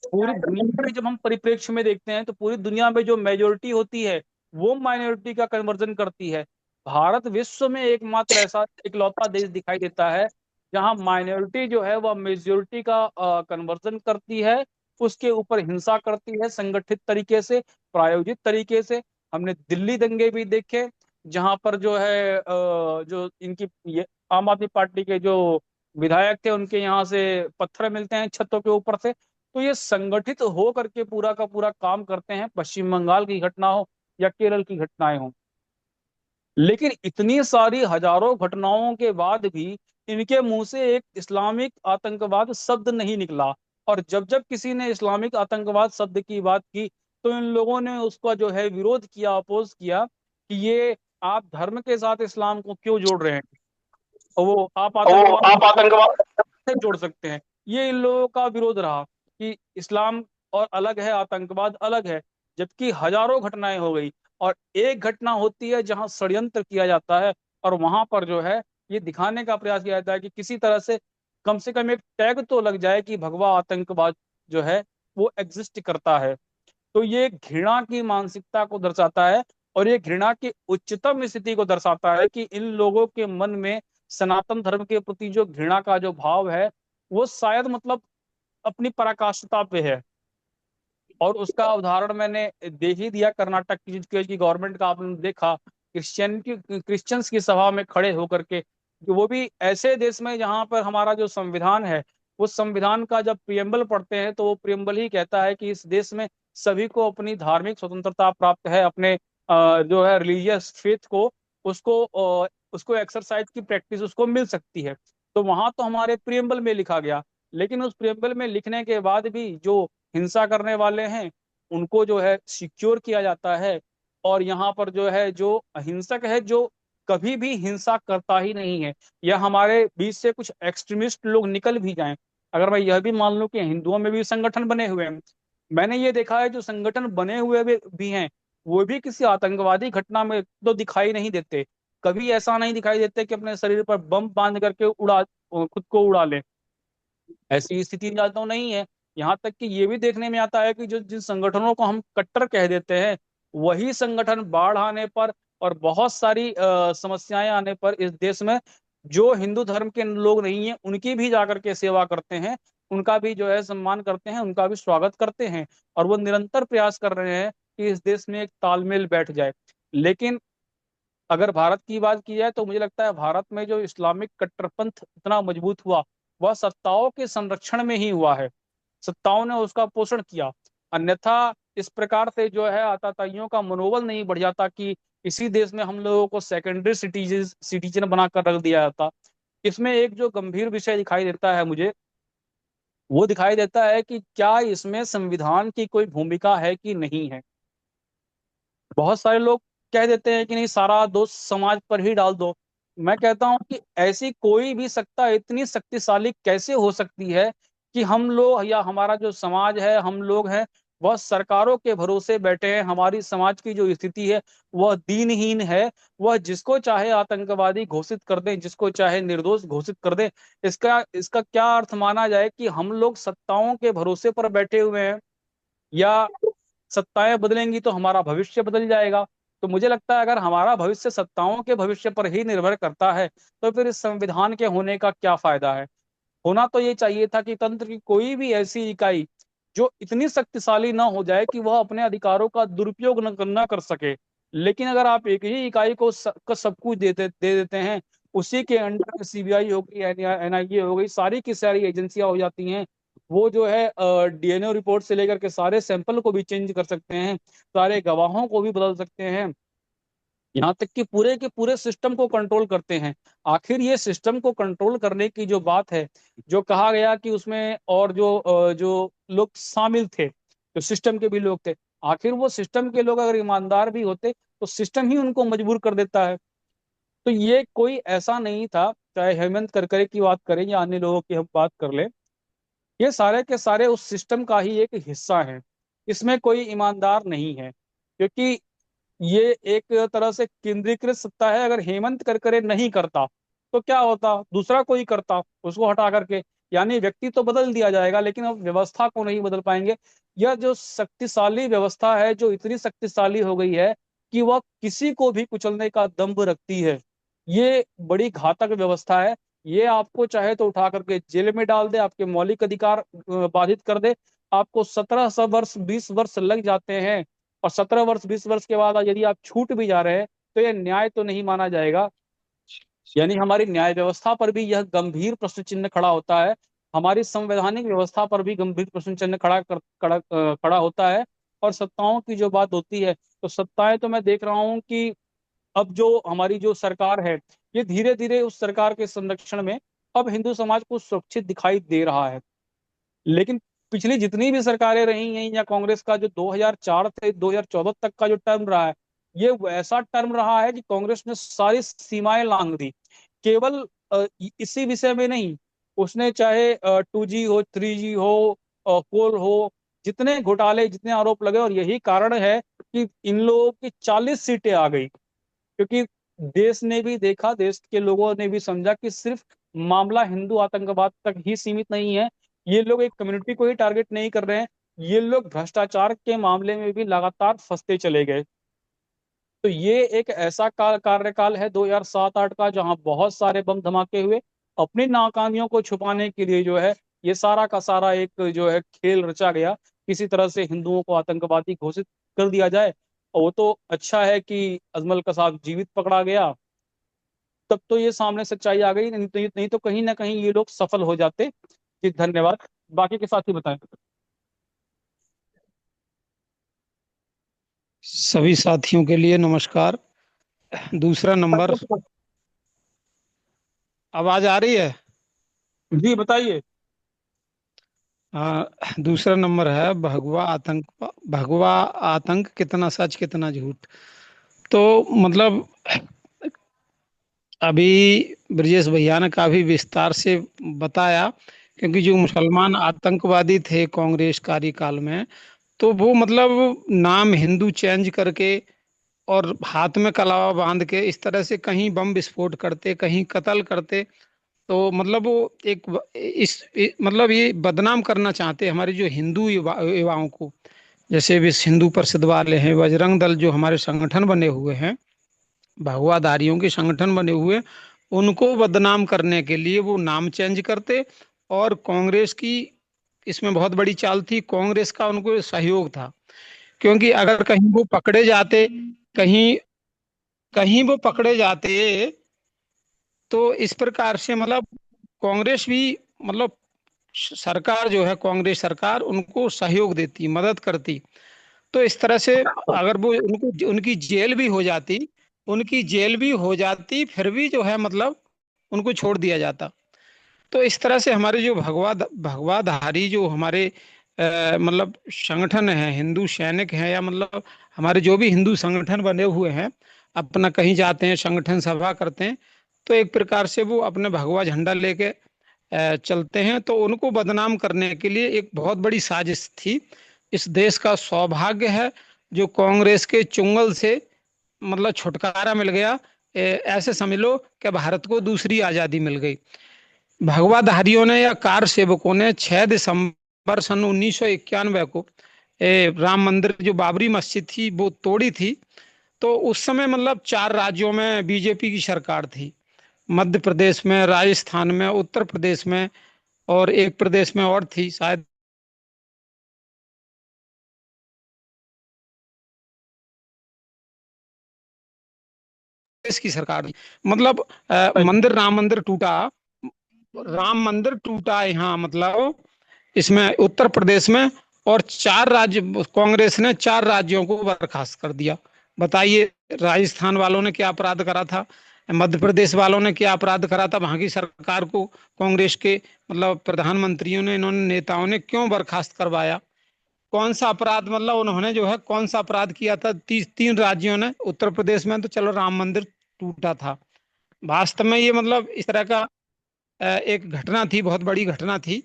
पूरी दुनिया में जब हम परिप्रेक्ष्य में देखते हैं तो पूरी दुनिया में जो मेजोरिटी होती है वो माइनॉरिटी का कन्वर्जन करती है। भारत विश्व में एकमात्र ऐसा इकलौता देश दिखाई देता है जहां माइनॉरिटी जो है वह मेजोरिटी का कन्वर्जन करती है, उसके ऊपर हिंसा करती है, संगठित तरीके से, प्रायोजित तरीके से। हमने दिल्ली दंगे भी देखे, जहां पर जो है जो इनकी ये आम आदमी पार्टी के जो विधायक थे उनके यहाँ से पत्थर मिलते हैं छतों के ऊपर से। तो ये संगठित हो करके पूरा का पूरा काम करते हैं, पश्चिम बंगाल की घटना हो या केरल की घटनाएं हो। लेकिन इतनी सारी हजारों घटनाओं के बाद भी इनके मुंह से एक इस्लामिक आतंकवाद शब्द नहीं निकला। और जब जब किसी ने इस्लामिक आतंकवाद शब्द की बात की तो इन लोगों ने उसका जो है विरोध किया, अपोज किया कि ये आप धर्म के साथ इस्लाम को क्यों जोड़ रहे हैं, और वो आप आतंकवाद आप आतंकवाद से जोड़ सकते हैं। ये इन लोगों का विरोध रहा कि इस्लाम और अलग है, आतंकवाद अलग है। जबकि हजारों घटनाएं हो गई और एक घटना होती है जहां षड्यंत्र किया जाता है, और वहां पर जो है ये दिखाने का प्रयास किया जाता है कि किसी तरह से कम एक टैग तो लग जाए कि भगवा आतंकवाद जो है वो एग्जिस्ट करता है। तो ये घृणा की मानसिकता को दर्शाता है, और ये घृणा की उच्चतम स्थिति को दर्शाता है कि इन लोगों के मन में सनातन धर्म के प्रति जो घृणा का जो भाव है वो शायद मतलब अपनी पराकाष्ठता पे है। और उसका उदाहरण मैंने देख ही दिया, कर्नाटक की गवर्नमेंट का आपने देखा, क्रिश्चियंस की सभा में खड़े होकर के, कि वो भी ऐसे देश में जहां पर हमारा जो संविधान है, उस संविधान का जब प्रियम्बल पढ़ते हैं तो वो प्रियम्बल ही कहता है कि इस देश में सभी को अपनी धार्मिक स्वतंत्रता प्राप्त है, अपने जो है रिलीजियस फेथ को, उसको एक्सरसाइज की प्रैक्टिस उसको मिल सकती है। तो वहां तो हमारे प्रियम्बल में लिखा गया। लेकिन उस प्रियम्बल में लिखने के बाद भी जो हिंसा करने वाले हैं उनको जो है सिक्योर किया जाता है। और यहाँ पर जो है जो अहिंसक है, जो कभी भी हिंसा करता ही नहीं है, या हमारे बीच से कुछ एक्सट्रीमिस्ट लोग निकल भी जाएं, अगर मैं यह भी मान लूं कि हिंदुओं में भी संगठन बने हुए हैं, मैंने ये देखा है जो संगठन बने हुए भी हैं वो भी किसी आतंकवादी घटना में तो दिखाई नहीं देते। कभी ऐसा नहीं दिखाई देते कि अपने शरीर पर बम बांध करके खुद को उड़ा ले, ऐसी स्थिति ज्यादा नहीं है। यहाँ तक कि ये भी देखने में आता है कि जो जिन संगठनों को हम कट्टर कह देते हैं, वही संगठन बाढ़ आने पर और बहुत सारी समस्याएं आने पर इस देश में जो हिंदू धर्म के लोग नहीं है उनकी भी जाकर के सेवा करते हैं, उनका भी जो है सम्मान करते हैं, उनका भी स्वागत करते हैं। और वो निरंतर प्रयास कर रहे हैं कि इस देश में एक तालमेल बैठ जाए। लेकिन अगर भारत की बात की जाए तो मुझे लगता है भारत में जो इस्लामिक कट्टरपंथ इतना मजबूत हुआ वह सत्ताओं के संरक्षण में ही हुआ है, सत्ताओं ने उसका पोषण किया। अन्यथा इस प्रकार से जो है आतताइयों का मनोबल नहीं बढ़ जाता कि इसी देश में हम लोगों को सेकेंडरी सिटीजन बनाकर रख दिया जाता। इसमें एक जो गंभीर विषय दिखाई देता है मुझे, वो दिखाई देता है कि क्या इसमें संविधान की कोई भूमिका है कि नहीं है। बहुत सारे लोग कह देते हैं कि नहीं, सारा दोष समाज पर ही डाल दो। मैं कहता हूं कि ऐसी कोई भी सत्ता इतनी शक्तिशाली कैसे हो सकती है कि हम लोग या हमारा जो समाज है, हम लोग हैं, वह सरकारों के भरोसे बैठे हैं। हमारी समाज की जो स्थिति है वह दीनहीन है, वह जिसको चाहे आतंकवादी घोषित कर दें, जिसको चाहे निर्दोष घोषित कर दें। इसका इसका क्या अर्थ माना जाए कि हम लोग सत्ताओं के भरोसे पर बैठे हुए हैं, या सत्ताएं बदलेंगी तो हमारा भविष्य बदल जाएगा। तो मुझे लगता है अगर हमारा भविष्य सत्ताओं के भविष्य पर ही निर्भर करता है तो फिर इस संविधान के होने का क्या फायदा है। होना तो ये चाहिए था कि तंत्र की कोई भी ऐसी इकाई जो इतनी शक्तिशाली ना हो जाए कि वह अपने अधिकारों का दुरुपयोग न कर सके। लेकिन अगर आप एक ही इकाई को सब कुछ दे देते हैं, उसी के अंडर सीबीआई हो गई, एनआईए हो गई, सारी की सारी एजेंसियां हो जाती हैं। वो जो है डीएनए रिपोर्ट से लेकर के सारे सैंपल को भी चेंज कर सकते हैं, सारे गवाहों को भी बदल सकते हैं, यहाँ तक कि पूरे के पूरे सिस्टम को कंट्रोल करते हैं। आखिर ये सिस्टम को कंट्रोल करने की जो बात है, जो कहा गया कि उसमें और जो लोग शामिल थे, जो सिस्टम के भी लोग थे, आखिर वो सिस्टम के लोग अगर ईमानदार भी होते तो सिस्टम ही उनको मजबूर कर देता है। तो ये कोई ऐसा नहीं था, चाहे हेमंत करकरे की बात करें या अन्य लोगों की हम बात कर ले, ये सारे के सारे उस सिस्टम का ही एक हिस्सा है। इसमें कोई ईमानदार नहीं है, क्योंकि ये एक तरह से केंद्रीकृत सत्ता है। अगर हेमंत करकरे नहीं करता तो क्या होता, दूसरा कोई करता उसको हटा करके। यानी व्यक्ति तो बदल दिया जाएगा लेकिन अब व्यवस्था को नहीं बदल पाएंगे। यह जो शक्तिशाली व्यवस्था है, जो इतनी शक्तिशाली हो गई है कि वह किसी को भी कुचलने का दम्भ रखती है। ये बड़ी घातक व्यवस्था है। ये आपको चाहे तो उठा करके जेल में डाल दे, आपके मौलिक अधिकार बाधित कर दे। आपको 17 वर्ष 20 वर्ष लग जाते हैं, और 17 वर्ष 20 वर्ष के बाद यदि आप छूट भी जा रहे हैं तो यह न्याय तो नहीं माना जाएगा। यानी हमारी न्याय व्यवस्था पर भी यह गंभीर प्रश्न चिन्ह खड़ा होता है। हमारी संवैधानिक व्यवस्था पर भी गंभीर प्रश्न चिन्ह खड़ा होता है। और सत्ताओं की जो बात होती है, तो सत्ताएं तो मैं देख रहा हूं कि अब जो हमारी जो सरकार है, ये धीरे धीरे उस सरकार के संरक्षण में अब हिंदू समाज को सुरक्षित दिखाई दे रहा है। लेकिन पिछली जितनी भी सरकारें रही हैं, या कांग्रेस का जो 2004 से 2014 तक का जो टर्म रहा है, ये वैसा टर्म रहा है कि कांग्रेस ने सारी सीमाएं लांघ दी। केवल इसी विषय में नहीं, उसने चाहे 2G हो, 3G हो, कोल हो, जितने घोटाले जितने आरोप लगे, और यही कारण है कि इन लोगों की 40 सीटें आ गई। क्योंकि देश ने भी देखा, देश के लोगों ने भी समझा कि सिर्फ मामला हिंदू आतंकवाद तक ही सीमित नहीं है। ये लोग एक कम्युनिटी को ही टारगेट नहीं कर रहे हैं, ये लोग भ्रष्टाचार के मामले में भी लगातार फंसते चले गए। तो ये एक ऐसा कार्यकाल है 2007-8 का, जहां बहुत सारे बम धमाके हुए। अपनी नाकामियों को छुपाने के लिए जो है, ये सारा का सारा एक जो है खेल रचा गया, किसी तरह से हिंदुओं को आतंकवादी घोषित कर दिया जाए। और वो तो अच्छा है कि अजमल कसाब जीवित पकड़ा गया, तब तो ये सामने सच्चाई आ गई, नहीं तो कहीं ना कहीं ये लोग सफल हो जाते। जी धन्यवाद। बाकी के साथी बताएं। सभी साथियों के लिए नमस्कार। दूसरा नंबर, आवाज आ रही है? जी बताइए। दूसरा नंबर है भगवा आतंक कितना सच कितना झूठ। तो मतलब अभी ब्रजेश भैया ने काफी विस्तार से बताया, क्योंकि जो मुसलमान आतंकवादी थे कांग्रेस कार्यकाल में, तो वो मतलब नाम हिंदू चेंज करके और हाथ में कलावा बांध के इस तरह से कहीं बम विस्फोट करते, कहीं कत्ल करते। तो मतलब वो मतलब ये बदनाम करना चाहते हमारे जो हिंदू युवाओं को। जैसे विश्व हिंदू परिषद वाले हैं, बजरंग दल, जो हमारे संगठन बने हुए हैं, भगवाधारियों के संगठन बने हुए, उनको बदनाम करने के लिए वो नाम चेंज करते। और कांग्रेस की इसमें बहुत बड़ी चाल थी, कांग्रेस का उनको सहयोग था। क्योंकि अगर कहीं वो पकड़े जाते, कहीं कहीं वो पकड़े जाते, तो इस प्रकार से मतलब कांग्रेस भी मतलब सरकार जो है, कांग्रेस सरकार उनको सहयोग देती, मदद करती। तो इस तरह से अगर वो उनको उनकी जेल भी हो जाती, फिर भी जो है मतलब उनको छोड़ दिया जाता। तो इस तरह से हमारे जो भगवाधारी जो हमारे मतलब संगठन है, हिंदू सैनिक हैं, या मतलब हमारे जो भी हिंदू संगठन बने हुए हैं, अपना कहीं जाते हैं, संगठन सभा करते हैं, तो एक प्रकार से वो अपने भगवा झंडा लेके चलते हैं। तो उनको बदनाम करने के लिए एक बहुत बड़ी साजिश थी। इस देश का सौभाग्य है जो कांग्रेस के चुंगल से मतलब छुटकारा मिल गया। ऐसे समझ लो कि भारत को दूसरी आज़ादी मिल गई। भगवाधारियों ने या कार सेवकों ने 6 दिसंबर सन 1991 को राम मंदिर, जो बाबरी मस्जिद थी, वो तोड़ी थी। तो उस समय मतलब 4 राज्यों में बीजेपी की सरकार थी, मध्य प्रदेश में, राजस्थान में, उत्तर प्रदेश में, और एक प्रदेश में और थी शायद, देश की सरकार थी। मतलब मंदिर, राम मंदिर टूटा यहाँ, मतलब इसमें उत्तर प्रदेश में। और 4 राज्य, कांग्रेस ने 4 राज्यों को बर्खास्त कर दिया। बताइए, राजस्थान वालों ने क्या अपराध करा था, मध्य प्रदेश वालों ने क्या अपराध करा था, वहां की सरकार को कांग्रेस के मतलब प्रधानमंत्रियों ने, इन्होंने नेताओं ने क्यों बर्खास्त करवाया? कौन सा अपराध, मतलब उन्होंने जो है कौन सा अपराध किया था? 3 राज्यों ने, उत्तर प्रदेश में तो चलो राम मंदिर टूटा था, वास्तव में ये मतलब इस तरह का एक घटना थी, बहुत बड़ी घटना थी।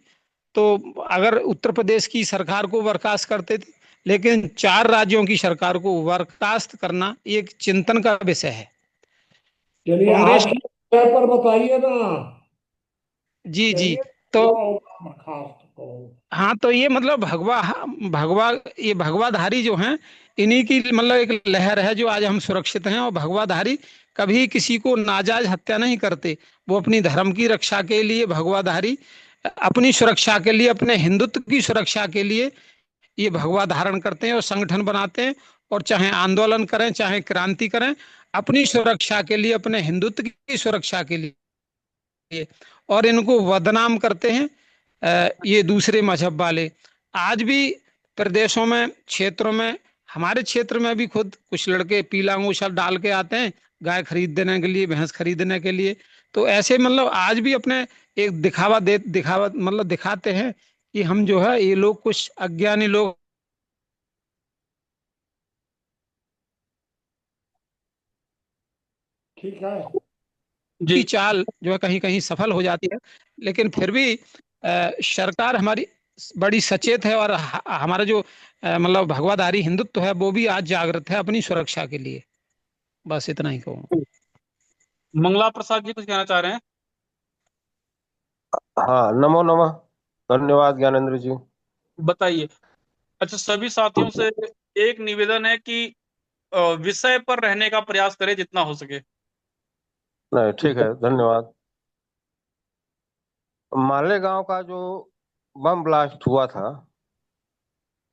तो अगर उत्तर प्रदेश की सरकार को बर्खास्त करते थे, लेकिन 4 राज्यों की सरकार को बर्खास्त करना एक चिंतन का विषय है। चलिए कांग्रेस, आपकी विषय पर बताइए ना। जी जी। चलिए तो क्या होगा बर्खास्त और हाँ, तो ये मतलब भगवा भगवा ये भगवाधारी जो हैं, इन्हीं की मतलब एक लहर है जो आज हम सुरक्षित हैं। और भगवाधारी कभी किसी को नाजायज हत्या नहीं करते। वो अपनी धर्म की रक्षा के लिए भगवाधारी, अपनी सुरक्षा के लिए, अपने हिंदुत्व की सुरक्षा के लिए ये भगवा धारण करते हैं और संगठन बनाते हैं। और चाहे आंदोलन करें, चाहे क्रांति करें, अपनी सुरक्षा के लिए, अपने हिंदुत्व की सुरक्षा के लिए। और इनको बदनाम करते हैं ये दूसरे मजहब वाले। आज भी प्रदेशों में, क्षेत्रों में, हमारे क्षेत्र में भी खुद कुछ लड़के पीला अंगूठा डाल के आते हैं गाय खरीदने के लिए, भैंस खरीदने के लिए। तो ऐसे मतलब आज भी अपने एक दिखावा मतलब दिखाते हैं कि हम जो है, ये लोग कुछ अज्ञानी लोग ठीक है। की जी। चाल जो है कहीं कहीं सफल हो जाती है। लेकिन फिर भी सरकार हमारी बड़ी सचेत है। और हमारा जो मतलब भगवाधारी हिंदुत्व है वो भी आज जागृत है अपनी सुरक्षा के लिए। बस इतना ही कहूँ। मंगला प्रसाद जी कुछ कहना चाह रहे हैं? हाँ, नमो नमः। धन्यवाद ज्ञानेंद्र जी। बताइए। अच्छा, सभी साथियों से एक निवेदन है कि विषय पर रहने का प्रयास करें जितना हो सके। नहीं, ठीक है, धन्यवाद। मालेगांव का जो बम ब्लास्ट हुआ था,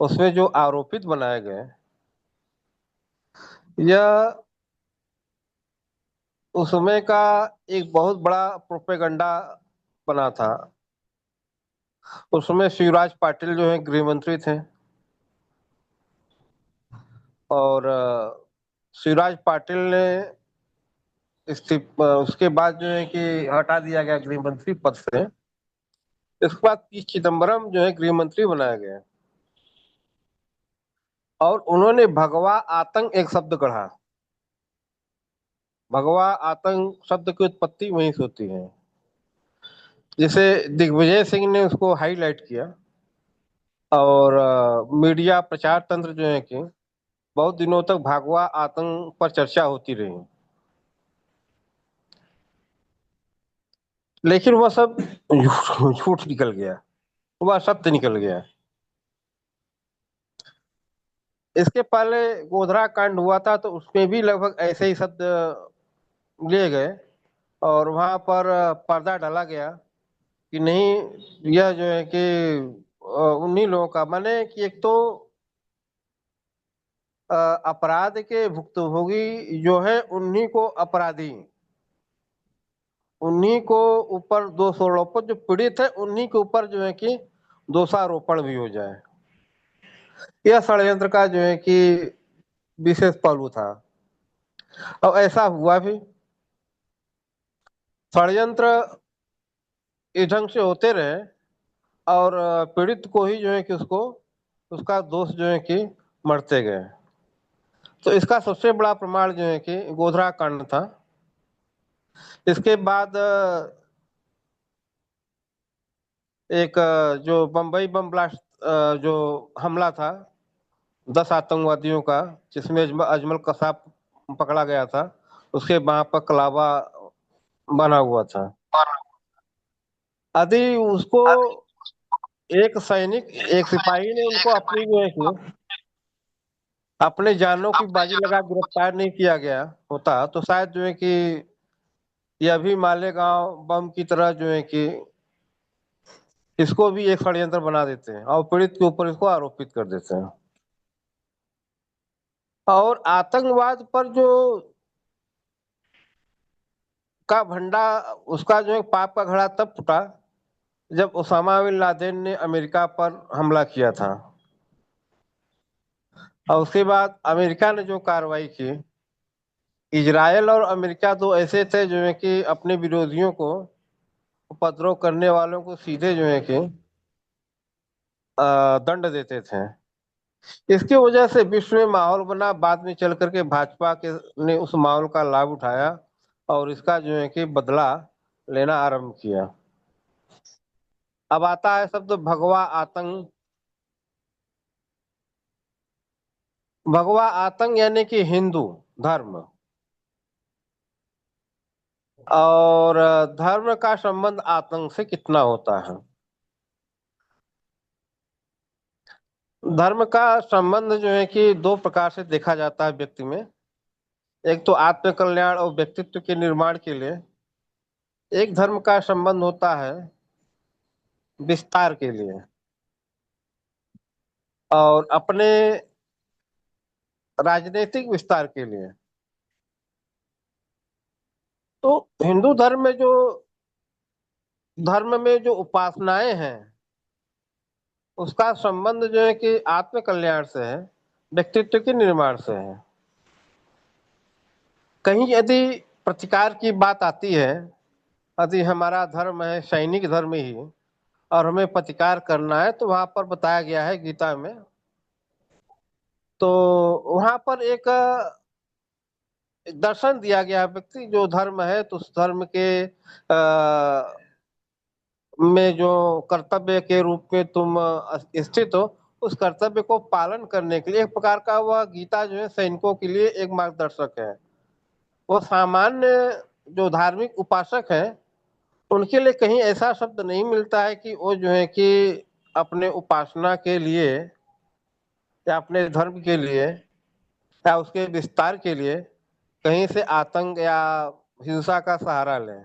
उसमें जो आरोपित बनाए गए, यह उस समय का एक बहुत बड़ा प्रोपेगंडा बना था। उस समय शिवराज पाटिल जो है गृह मंत्री थे, और शिवराज पाटिल ने उसके बाद जो है कि हटा दिया गया गृह मंत्री पद से। इसके बाद पी चिदम्बरम जो है गृह मंत्री बनाया गया, और उन्होंने भगवा आतंक एक शब्द गढ़ा। भगवा आतंक शब्द की उत्पत्ति वहीं से होती है, जिसे दिग्विजय सिंह ने उसको हाईलाइट किया। और मीडिया प्रचार तंत्र जो है कि बहुत दिनों तक भगवा आतंक पर चर्चा होती रही, लेकिन वह सब झूठ निकल गया, वह सत्य निकल गया। इसके पहले गोधरा कांड हुआ था, तो उसमें भी लगभग ऐसे ही शब्द लिए गए, और वहां पर पर्दा डाला गया कि नहीं, यह जो है कि उन्हीं लोगों का, माने कि एक तो अपराध के भुक्तभोगी जो है उन्हीं को अपराधी, उन्हीं को ऊपर दोषारोपण, जो पीड़ित है उन्हीं के ऊपर जो है कि दोषारोपण भी हो जाए। यह षड्यंत्र का जो है कि विशेष पहलू था, और ऐसा हुआ भी। षड्यंत्र इस ढंग से होते रहे, और पीड़ित को ही जो है कि उसको उसका दोष जो है कि मरते गए। तो इसका सबसे बड़ा प्रमाण जो है कि गोधरा कांड था। इसके बाद एक जो बम्बई बम ब्लास्ट, जो हमला था 10 आतंकवादियों का, जिसमें अजमल कसाब पकड़ा गया था, उसके वहां पर कलावा बना हुआ था। यदि उसको एक सैनिक, एक सिपाही ने उनको अपनी जो है कि अपने जानों की बाजी लगा गिरफ्तार नहीं किया गया होता, तो शायद जो है कि यह भी मालेगांव बम की तरह जो है कि इसको भी एक षड्यंत्र बना देते हैं और पीड़ित के ऊपर इसको आरोपित कर देते हैं। और आतंकवाद पर जो का भंडा, उसका जो है पाप का घड़ा तब फूटा जब ओसामा बिन लादेन ने अमेरिका पर हमला किया था। और उसके बाद अमेरिका ने जो कार्रवाई की, इजराइल और अमेरिका दो ऐसे थे जो है कि अपने विरोधियों को, उपद्रव करने वालों को सीधे जो है कि दंड देते थे। इसकी वजह से विश्व में माहौल बना। बाद में चल करके भाजपा के ने उस माहौल का लाभ उठाया और इसका जो है कि बदला लेना आरंभ किया। अब आता है शब्द भगवा आतंक। भगवा आतंक यानी कि हिंदू धर्म, और धर्म का संबंध आतंक से कितना होता है। धर्म का संबंध जो है कि दो प्रकार से देखा जाता है व्यक्ति में। एक तो आत्म कल्याण और व्यक्तित्व के निर्माण के लिए, एक धर्म का संबंध होता है विस्तार के लिए और अपने राजनीतिक विस्तार के लिए। तो हिंदू धर्म में जो उपासनाएं हैं उसका संबंध जो है कि आत्म कल्याण से है, व्यक्तित्व के निर्माण से है। कहीं यदि प्रतिकार की बात आती है, यदि हमारा धर्म है सैनिक धर्म ही और हमें प्रतिकार करना है, तो वहां पर बताया गया है गीता में। तो वहां पर एक दर्शन दिया गया है, व्यक्ति जो धर्म है तो उस धर्म के में जो कर्तव्य के रूप में तुम स्थित हो, उस कर्तव्य को पालन करने के लिए एक प्रकार का वह गीता जो है सैनिकों के लिए एक मार्गदर्शक है। वो सामान्य जो धार्मिक उपासक है उनके लिए कहीं ऐसा शब्द नहीं मिलता है कि वो जो है कि अपने उपासना के लिए या अपने धर्म के लिए या उसके विस्तार के लिए कहीं से आतंक या हिंसा का सहारा लें,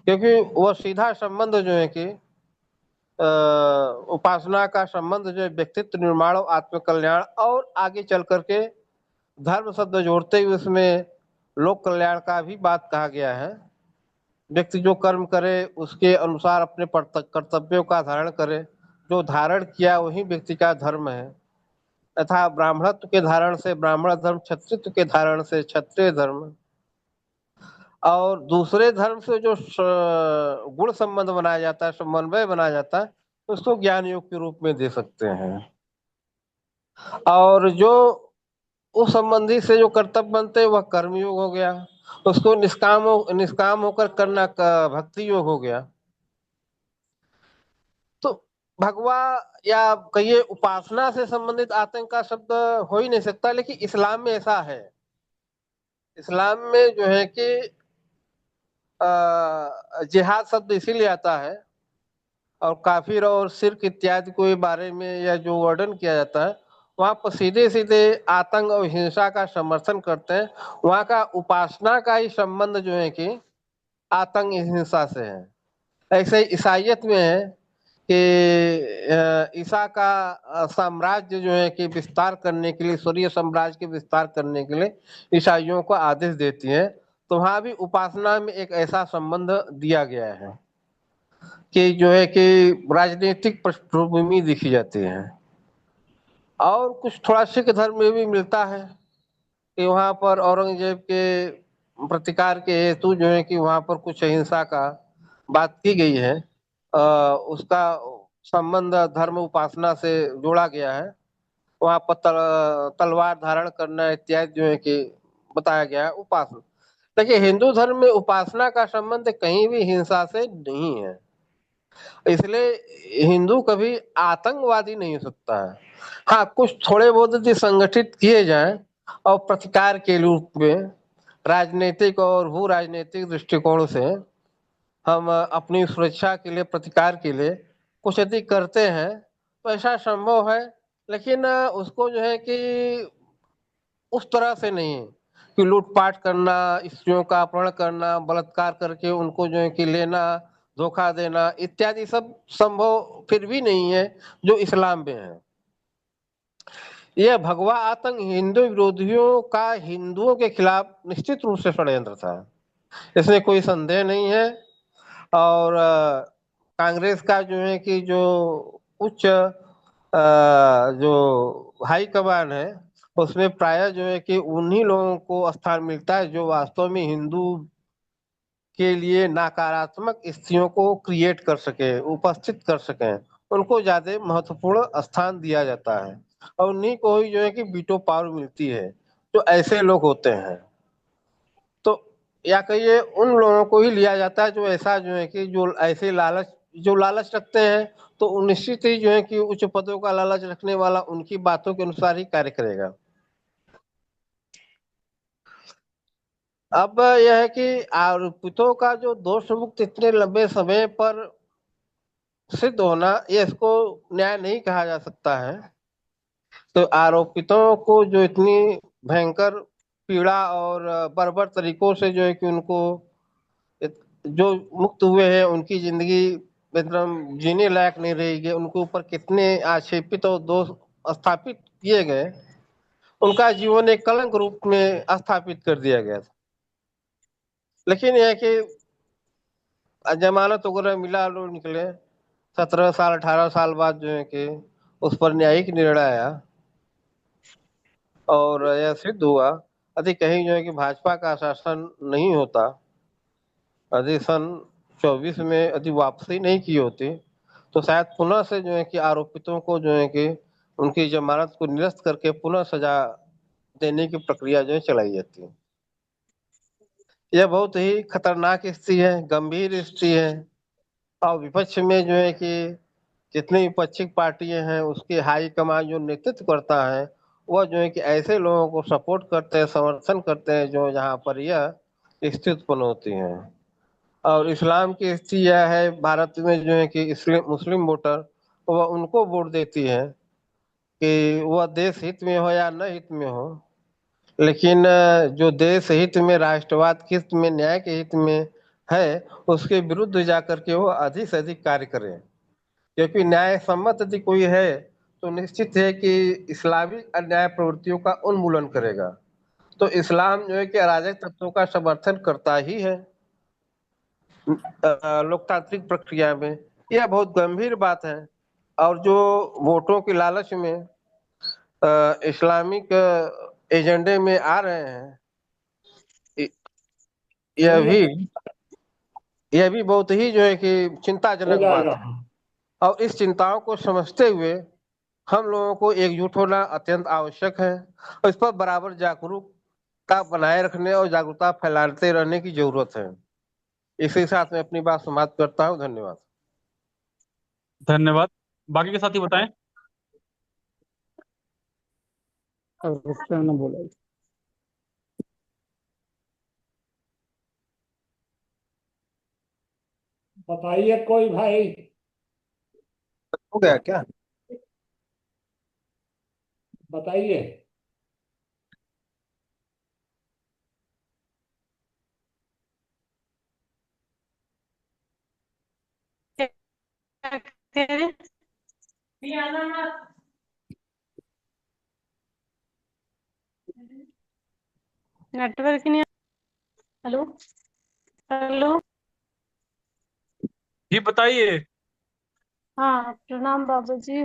क्योंकि वह सीधा संबंध जो है कि उपासना का संबंध जो है व्यक्तित्व निर्माण और आत्म कल्याण और आगे चल करके धर्म शब्द जोड़ते हुए उसमें लोक कल्याण का भी बात कहा गया है। व्यक्ति जो कर्म करे उसके अनुसार अपने कर्तव्यों का धारण करे, जो धारण किया वही व्यक्ति का धर्म है। तथा ब्राह्मणत्व के धारण से ब्राह्मण धर्म, क्षत्रित्व के धारण से क्षत्रिय धर्म, और दूसरे धर्म से जो गुण संबंध बनाया जाता है, समन्वय बनाया जाता है, उसको ज्ञान योग के रूप में दे सकते हैं। और जो उस संबंधी से जो कर्तव्य बनते हैं वह कर्म योग हो गया, उसको निष्काम होकर करना भक्ति योग हो गया। तो भगवा या कहिए उपासना से संबंधित आतंक का शब्द हो ही नहीं सकता, लेकिन इस्लाम में ऐसा है। इस्लाम में जो है कि जिहाद शब्द इसीलिए आता है और काफिर और शिर्क इत्यादि के बारे में या जो वर्णन किया जाता है वहां पर सीधे सीधे आतंक और हिंसा का समर्थन करते हैं। वहां का उपासना का ही संबंध जो है कि आतंक हिंसा से है। ऐसे ही ईसाइयत में है कि ईसा का साम्राज्य जो है कि विस्तार करने के लिए, ईश्वरीय साम्राज्य के विस्तार करने के लिए ईसाइयों को आदेश देती है। तो वहां भी उपासना में एक ऐसा संबंध दिया गया है कि जो है कि राजनीतिक पृष्ठभूमि दिखी जाती है। और कुछ थोड़ा सिख धर्म में भी मिलता है कि वहां पर औरंगजेब के प्रतिकार के हेतु जो है कि वहां पर कुछ अहिंसा का बात की गई है, उसका संबंध धर्म उपासना से जोड़ा गया है। वहां पर तलवार धारण करना इत्यादि जो है कि बताया गया है उपासना। देखिए हिंदू धर्म में उपासना का संबंध कहीं भी हिंसा से नहीं है, इसलिए हिंदू कभी आतंकवादी नहीं हो सकता है। हाँ, कुछ थोड़े बहुत यदि संगठित किए जाएं और प्रतिकार के रूप में राजनीतिक और भू राजनीतिक दृष्टिकोण से हम अपनी सुरक्षा के लिए, प्रतिकार के लिए कुछ यदि करते हैं तो ऐसा संभव है, लेकिन उसको जो है कि उस तरह से नहीं कि लूटपाट करना, स्त्रियों का अपहरण करना, बलात्कार करके उनको जो है कि लेना, धोखा देना इत्यादि सब संभव फिर भी नहीं है जो इस्लाम में है। यह भगवा आतंक हिंदू विरोधियों का हिंदुओं के खिलाफ निश्चित रूप से षड्यंत्र था, इसमें कोई संदेह नहीं है। और कांग्रेस का जो है कि जो उच्च जो हाई कमान है उसमें प्राय जो है कि उन्हीं लोगों को स्थान मिलता है जो वास्तव में हिंदू के लिए नकारात्मक स्थितियों को क्रिएट कर सके, उपस्थित कर सके, उनको ज्यादा महत्वपूर्ण स्थान दिया जाता है और उन्हीं को ही जो है कि वीटो पावर मिलती है, जो ऐसे लोग होते हैं। तो या कहिए उन लोगों को ही लिया जाता है जो ऐसा जो है कि जो ऐसे लालच रखते हैं, तो निश्चित ही जो है कि उच्च पदों का लालच रखने वाला उनकी बातों के अनुसार ही कार्य करेगा। अब यह है कि आरोपितों का जो दोष मुक्त इतने लंबे समय पर सिद्ध होना, ये इसको न्याय नहीं कहा जा सकता है। तो आरोपितों को जो इतनी भयंकर पीड़ा और बर्बर तरीकों से जो है कि उनको जो मुक्त हुए हैं उनकी जिंदगी मतलब जीने लायक नहीं रहेगी, उनके ऊपर कितने आक्षेपित और दोष स्थापित किए गए, उनका जीवन एक कलंक रूप में स्थापित कर दिया गया था। लेकिन यह है कि जमानत वगैरह मिला, लोग निकले 17 साल 18 साल बाद जो है कि उस पर न्यायिक निर्णय आया और यह सिद्ध हुआ यदि कहीं जो है कि भाजपा का शासन नहीं होता, यदि सन 24 में यदि वापसी नहीं की होती तो शायद पुनः से जो है कि आरोपितों को जो है कि उनकी जमानत को निरस्त करके पुनः सजा देने की प्रक्रिया जो है चलाई जाती है। यह बहुत ही खतरनाक स्थिति है, गंभीर स्थिति है। और विपक्ष में जो है कि जितनी विपक्षी पार्टियां हैं उसके हाई कमान जो नेतृत्व करता है वह जो है कि ऐसे लोगों को सपोर्ट करते हैं, समर्थन करते हैं जो यहाँ पर यह स्थिति उत्पन्न होती है। और इस्लाम की स्थिति यह है भारत में जो है कि इस्लाम मुस्लिम वोटर वह उनको वोट देती है कि वह देश हित में हो या न हित में हो, लेकिन जो देश हित में, राष्ट्रवाद के हित में, न्याय के हित में है उसके विरुद्ध जाकर के वो अधिक से अधिक कार्य करें, क्योंकि न्याय सम्मत यदि कोई है तो निश्चित है कि इस्लामी अन्याय प्रवृत्तियों का उन्मूलन करेगा। तो इस्लाम जो है कि अराजक तत्वों का समर्थन करता ही है लोकतांत्रिक प्रक्रिया में। यह बहुत गंभीर बात है। और जो वोटों की लालच में इस्लामिक एजेंडे में आ रहे हैं, यह हो भी यह भी बहुत ही जो है कि चिंताजनक बात जाएगा। है। और इस चिंताओं को समझते हुए हम लोगों को एकजुट होना अत्यंत आवश्यक है और इस पर बराबर जागरूकता बनाए रखने और जागरूकता फैलाते रहने की जरूरत है। इसी के साथ मैं अपनी बात समाप्त करता हूँ। धन्यवाद। धन्यवाद। बाकी के साथी बताएं। और रुपया न बोला। बताइए कोई भाई, हो गया क्या? बताइए। नेटवर्क नहीं। Hello hello. जी बताइए। हाँ, प्रणाम बाबू जी।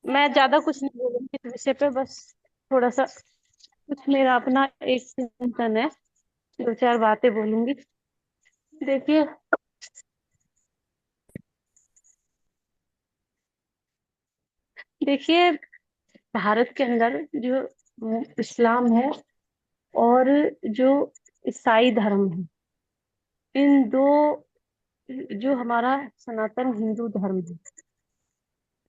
मैं ज्यादा कुछ नहीं बोलूंगी इस विषय पे, बस थोड़ा सा कुछ मेरा अपना एक चिंतन है, दो चार बातें बोलूंगी। देखिए, देखिए, भारत के अंदर जो इस्लाम है और जो ईसाई धर्म है, इन दो, जो हमारा सनातन हिंदू धर्म है,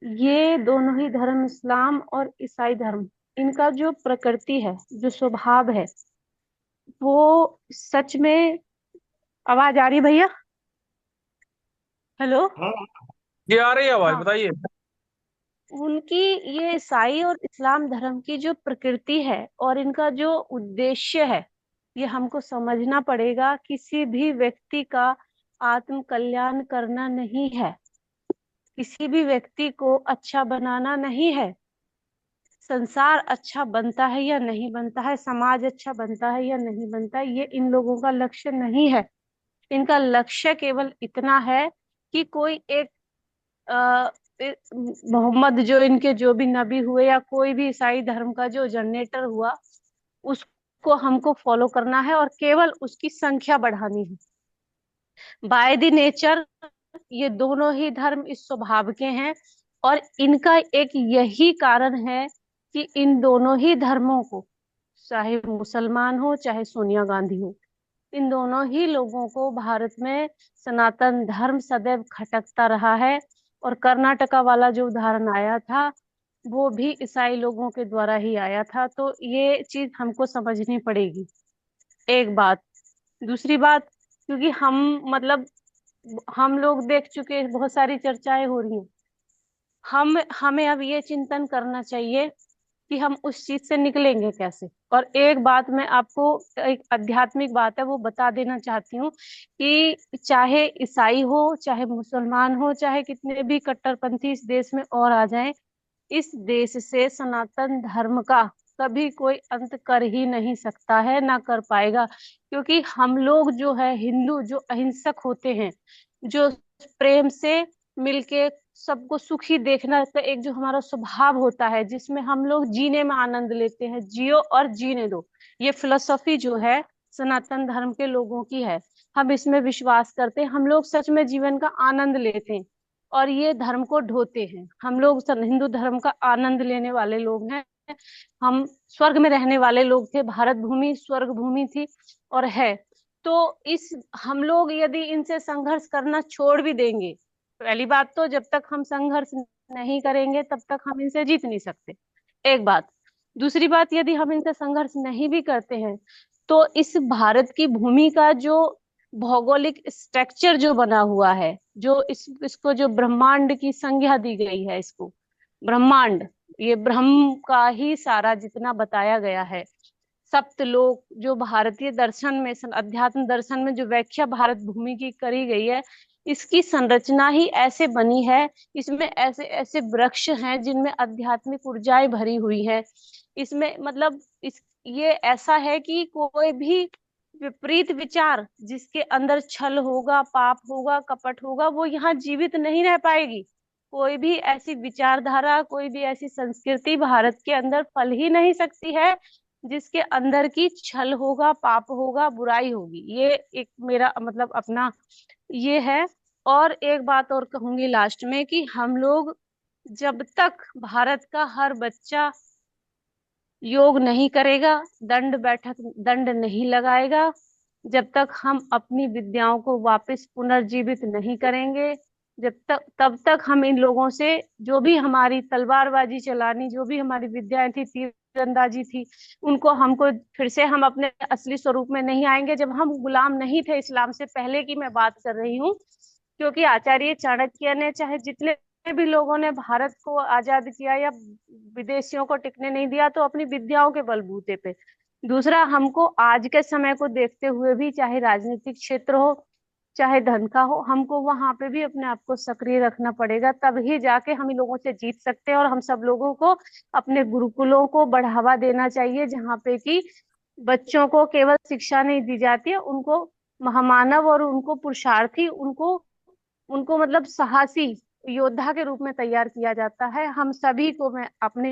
ये दोनों ही धर्म, इस्लाम और ईसाई धर्म, इनका जो प्रकृति है, जो स्वभाव है, वो सच में। आवाज आ रही है भैया? हेलो। हाँ, जी आ रही है आवाज, हाँ, बताइए। उनकी, ये ईसाई और इस्लाम धर्म की जो प्रकृति है और इनका जो उद्देश्य है, ये हमको समझना पड़ेगा। किसी भी व्यक्ति का आत्म कल्याण करना नहीं है, किसी भी व्यक्ति को अच्छा बनाना नहीं है। संसार अच्छा बनता है या नहीं बनता है, समाज अच्छा बनता है या नहीं बनता है, ये इन लोगों का लक्ष्य नहीं है। इनका लक्ष्य केवल इतना है कि कोई एक अ, मोहम्मद, जो इनके जो भी नबी हुए या कोई भी ईसाई धर्म का जो जनरेटर हुआ, उसको हमको फॉलो करना है और केवल उसकी संख्या बढ़ानी है। बाय द नेचर ये दोनों ही धर्म इस स्वभाव के हैं। और इनका एक यही कारण है कि इन दोनों ही धर्मों को, चाहे मुसलमान हो चाहे सोनिया गांधी हो, इन दोनों ही लोगों को भारत में सनातन धर्म सदैव खटकता रहा है। और कर्नाटका वाला जो उदाहरण आया था, वो भी ईसाई लोगों के द्वारा ही आया था। तो ये चीज हमको समझनी पड़ेगी, एक बात। दूसरी बात, क्योंकि हम मतलब हम लोग देख चुके हैं, बहुत सारी चर्चाएं हो रही हैं, हमें अब ये चिंतन करना चाहिए कि हम उस चीज से निकलेंगे कैसे। और एक बात मैं आपको, एक आध्यात्मिक बात है वो बता देना चाहती हूँ कि चाहे ईसाई हो, चाहे मुसलमान हो, चाहे कितने भी कट्टरपंथी इस देश में और आ जाएं, इस देश से सनातन धर्म का कभी कोई अंत कर ही नहीं सकता है, ना कर पाएगा। क्योंकि हम लोग जो है हिंदू, जो अहिंसक होते हैं, जो प्रेम से मिलके सबको सुखी देखना का एक जो हमारा स्वभाव होता है, जिसमें हम लोग जीने में आनंद लेते हैं, जियो और जीने दो, ये फिलोसफी जो है सनातन धर्म के लोगों की है। हम इसमें विश्वास करते हैं, हम लोग सच में जीवन का आनंद लेते हैं और ये धर्म को ढोते हैं। हम लोग हिंदू धर्म का आनंद लेने वाले लोग हैं। हम स्वर्ग में रहने वाले लोग थे, भारत भूमि स्वर्ग भूमि थी और है। तो इस हम लोग यदि इनसे संघर्ष करना छोड़ भी देंगे, पहली बात तो जब तक हम संघर्ष नहीं करेंगे तब तक हम इनसे जीत नहीं सकते, एक बात। दूसरी बात, यदि हम इनसे संघर्ष नहीं भी करते हैं तो इस भारत की भूमि का जो भौगोलिक स्ट्रक्चर जो बना हुआ है, जो इसको जो ब्रह्मांड की संज्ञा दी गई है, इसको ब्रह्मांड, ये ब्रह्म का ही सारा जितना बताया गया है, सप्तलोक जो भारतीय दर्शन में, अध्यात्म दर्शन में जो व्याख्या भारत भूमि की करी गई है, इसकी संरचना ही ऐसे बनी है। इसमें ऐसे ऐसे वृक्ष हैं जिनमें आध्यात्मिक ऊर्जाएं भरी हुई है। इसमें मतलब इस ये ऐसा है कि कोई भी विपरीत विचार जिसके अंदर छल होगा, पाप होगा, कपट होगा, वो यहाँ जीवित नहीं रह पाएगी। कोई भी ऐसी विचारधारा, कोई भी ऐसी संस्कृति भारत के अंदर फल ही नहीं सकती है जिसके अंदर की छल होगा, पाप होगा, बुराई होगी। ये एक मेरा मतलब अपना ये है। और एक बात और कहूंगी लास्ट में कि हम लोग जब तक भारत का हर बच्चा योग नहीं करेगा, दंड बैठक दंड नहीं लगाएगा, जब तक हम अपनी विद्याओं को वापस पुनर्जीवित नहीं करेंगे, जब तक तब तक हम इन लोगों से, जो भी हमारी तलवारबाजी चलानी, जो भी हमारी विद्याएं थी, तीरंदाजी थी, उनको हमको फिर से हम अपने असली स्वरूप में नहीं आएंगे। जब हम गुलाम नहीं थे, इस्लाम से पहले की मैं बात कर रही हूँ, क्योंकि आचार्य चाणक्य ने, चाहे जितने भी लोगों ने भारत को आजाद किया या विदेशियों को टिकने नहीं दिया, तो अपनी विद्याओं के बलबूते पे। दूसरा, हमको आज के समय को देखते हुए भी, चाहे राजनीतिक क्षेत्र हो, चाहे धन का हो, हमको वहां पे भी अपने आप को सक्रिय रखना पड़ेगा, तभी जाके हम इन लोगों से जीत सकते हैं। और हम सब लोगों को अपने गुरुकुलों को बढ़ावा देना चाहिए, जहाँ पे कि बच्चों को केवल शिक्षा नहीं दी जाती है, उनको महामानव और उनको पुरुषार्थी, उनको उनको मतलब साहसी योद्धा के रूप में तैयार किया जाता है। हम सभी को मैं अपने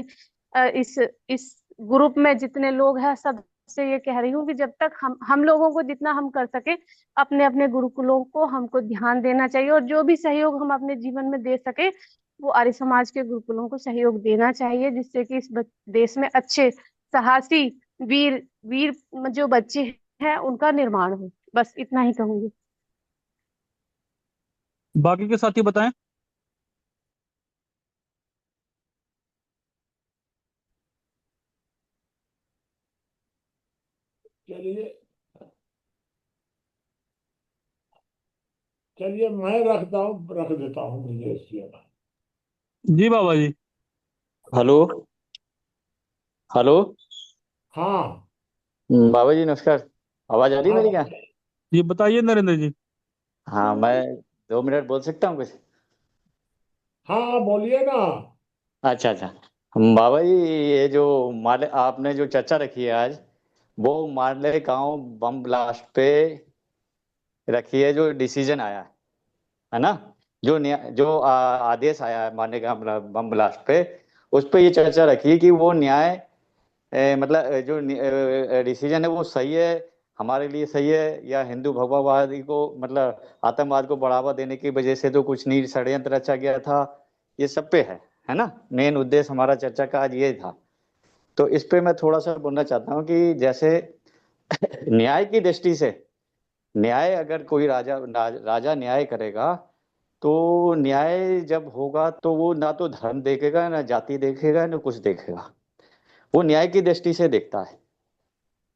इस ग्रुप में जितने लोग हैं सब से ये कह रही हूँ कि जब तक हम लोगों को जितना हम कर सके, अपने अपने गुरुकुलों को हमको ध्यान देना चाहिए। और जो भी सहयोग हम अपने जीवन में दे सके, वो आर्य समाज के गुरुकुलों को सहयोग देना चाहिए, जिससे कि इस देश में अच्छे साहसी वीर वीर जो बच्चे हैं उनका निर्माण हो। बस इतना ही कहूंगी। बाकी के साथी बताएं। चलिए चलिए, मैं रख देता हूँ ब्रजेश जी। जी बाबा जी। हेलो। हेलो। हाँ बाबा जी नमस्कार। आवाज आ रही है हाँ मेरी क्या? ये बताइए नरेंद्र जी। हाँ, मैं 2 मिनट बोल सकता हूँ कुछ? हाँ, बोलिए ना। अच्छा अच्छा। बाबा जी, ये जो माले आपने जो चर्चा रखी है आज, वो मालेगांव बम ब्लास्ट पे रखी है, जो डिसीजन आया है ना, जो आदेश आया है मालेगांव बम ब्लास्ट पे, उस पे ये चर्चा रखी है कि वो न्याय मतलब जो डिसीजन है वो सही है, हमारे लिए सही है, या हिंदू भगवावादी को मतलब आतंकवाद को बढ़ावा देने की वजह से तो कुछ नहीं षड्यंत्र रचा गया था, ये सब पे है ना। मेन उद्देश्य हमारा चर्चा का आज ये था। तो इस पे मैं थोड़ा सा बोलना चाहता हूँ कि जैसे न्याय की दृष्टि से, न्याय अगर कोई राजा न्याय करेगा, तो न्याय जब होगा तो वो ना तो धर्म देखेगा, ना जाति देखेगा, ना कुछ देखेगा, वो न्याय की दृष्टि से देखता है।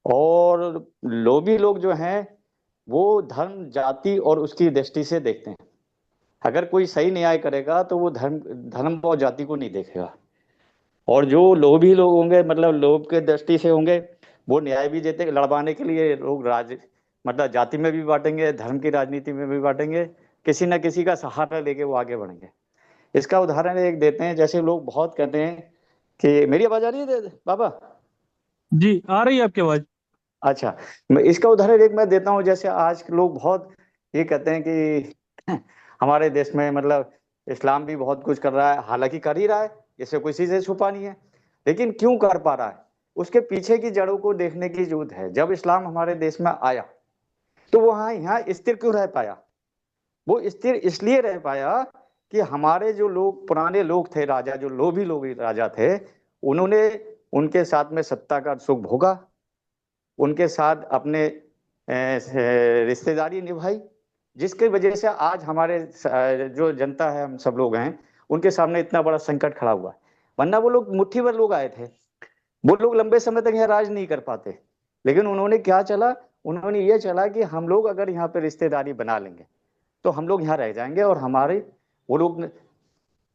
और लोभी लोग जो हैं वो धर्म, जाति और उसकी दृष्टि से देखते हैं। अगर कोई सही न्याय करेगा तो वो धर्म और जाति को नहीं देखेगा। और जो लोभी लोग होंगे, मतलब लोभ के दृष्टि से होंगे, वो न्याय भी देते लड़वाने के लिए लोग मतलब जाति में भी बांटेंगे, धर्म की राजनीति में भी बांटेंगे, किसी ना किसी का सहारा लेके वो आगे बढ़ेंगे। इसका उदाहरण एक देते हैं, जैसे लोग बहुत कहते हैं कि मेरी आवाज आ रही है बाबा? जी आ रही है आपकी आवाज। अच्छा, मैं इसका उदाहरण एक मैं देता हूँ। जैसे आज के लोग बहुत ये कहते हैं कि हमारे देश में मतलब इस्लाम भी बहुत कुछ कर रहा है, हालांकि कर ही रहा है, इसे किसी से छुपा नहीं है, लेकिन क्यों कर पा रहा है उसके पीछे की जड़ों को देखने की जरूरत है। जब इस्लाम हमारे देश में आया तो वो यहाँ स्थिर क्यों रह पाया? वो स्थिर इसलिए रह पाया कि हमारे जो लोग पुराने लोग थे, राजा, जो लोभी लोग राजा थे, उन्होंने उनके साथ में सत्ता का सुख भोगा, उनके साथ अपने रिश्तेदारी निभाई, जिसकी वजह से आज हमारे जो जनता है, हम सब लोग हैं, उनके सामने इतना बड़ा संकट खड़ा हुआ है। वरना वो लोग मुट्ठी भर लोग आए थे, वो लोग लंबे समय तक यहाँ राज नहीं कर पाते, लेकिन उन्होंने क्या चला, उन्होंने ये चला कि हम लोग अगर यहाँ पे रिश्तेदारी बना लेंगे तो हम लोग यहाँ रह जाएंगे, और हमारे वो लोग,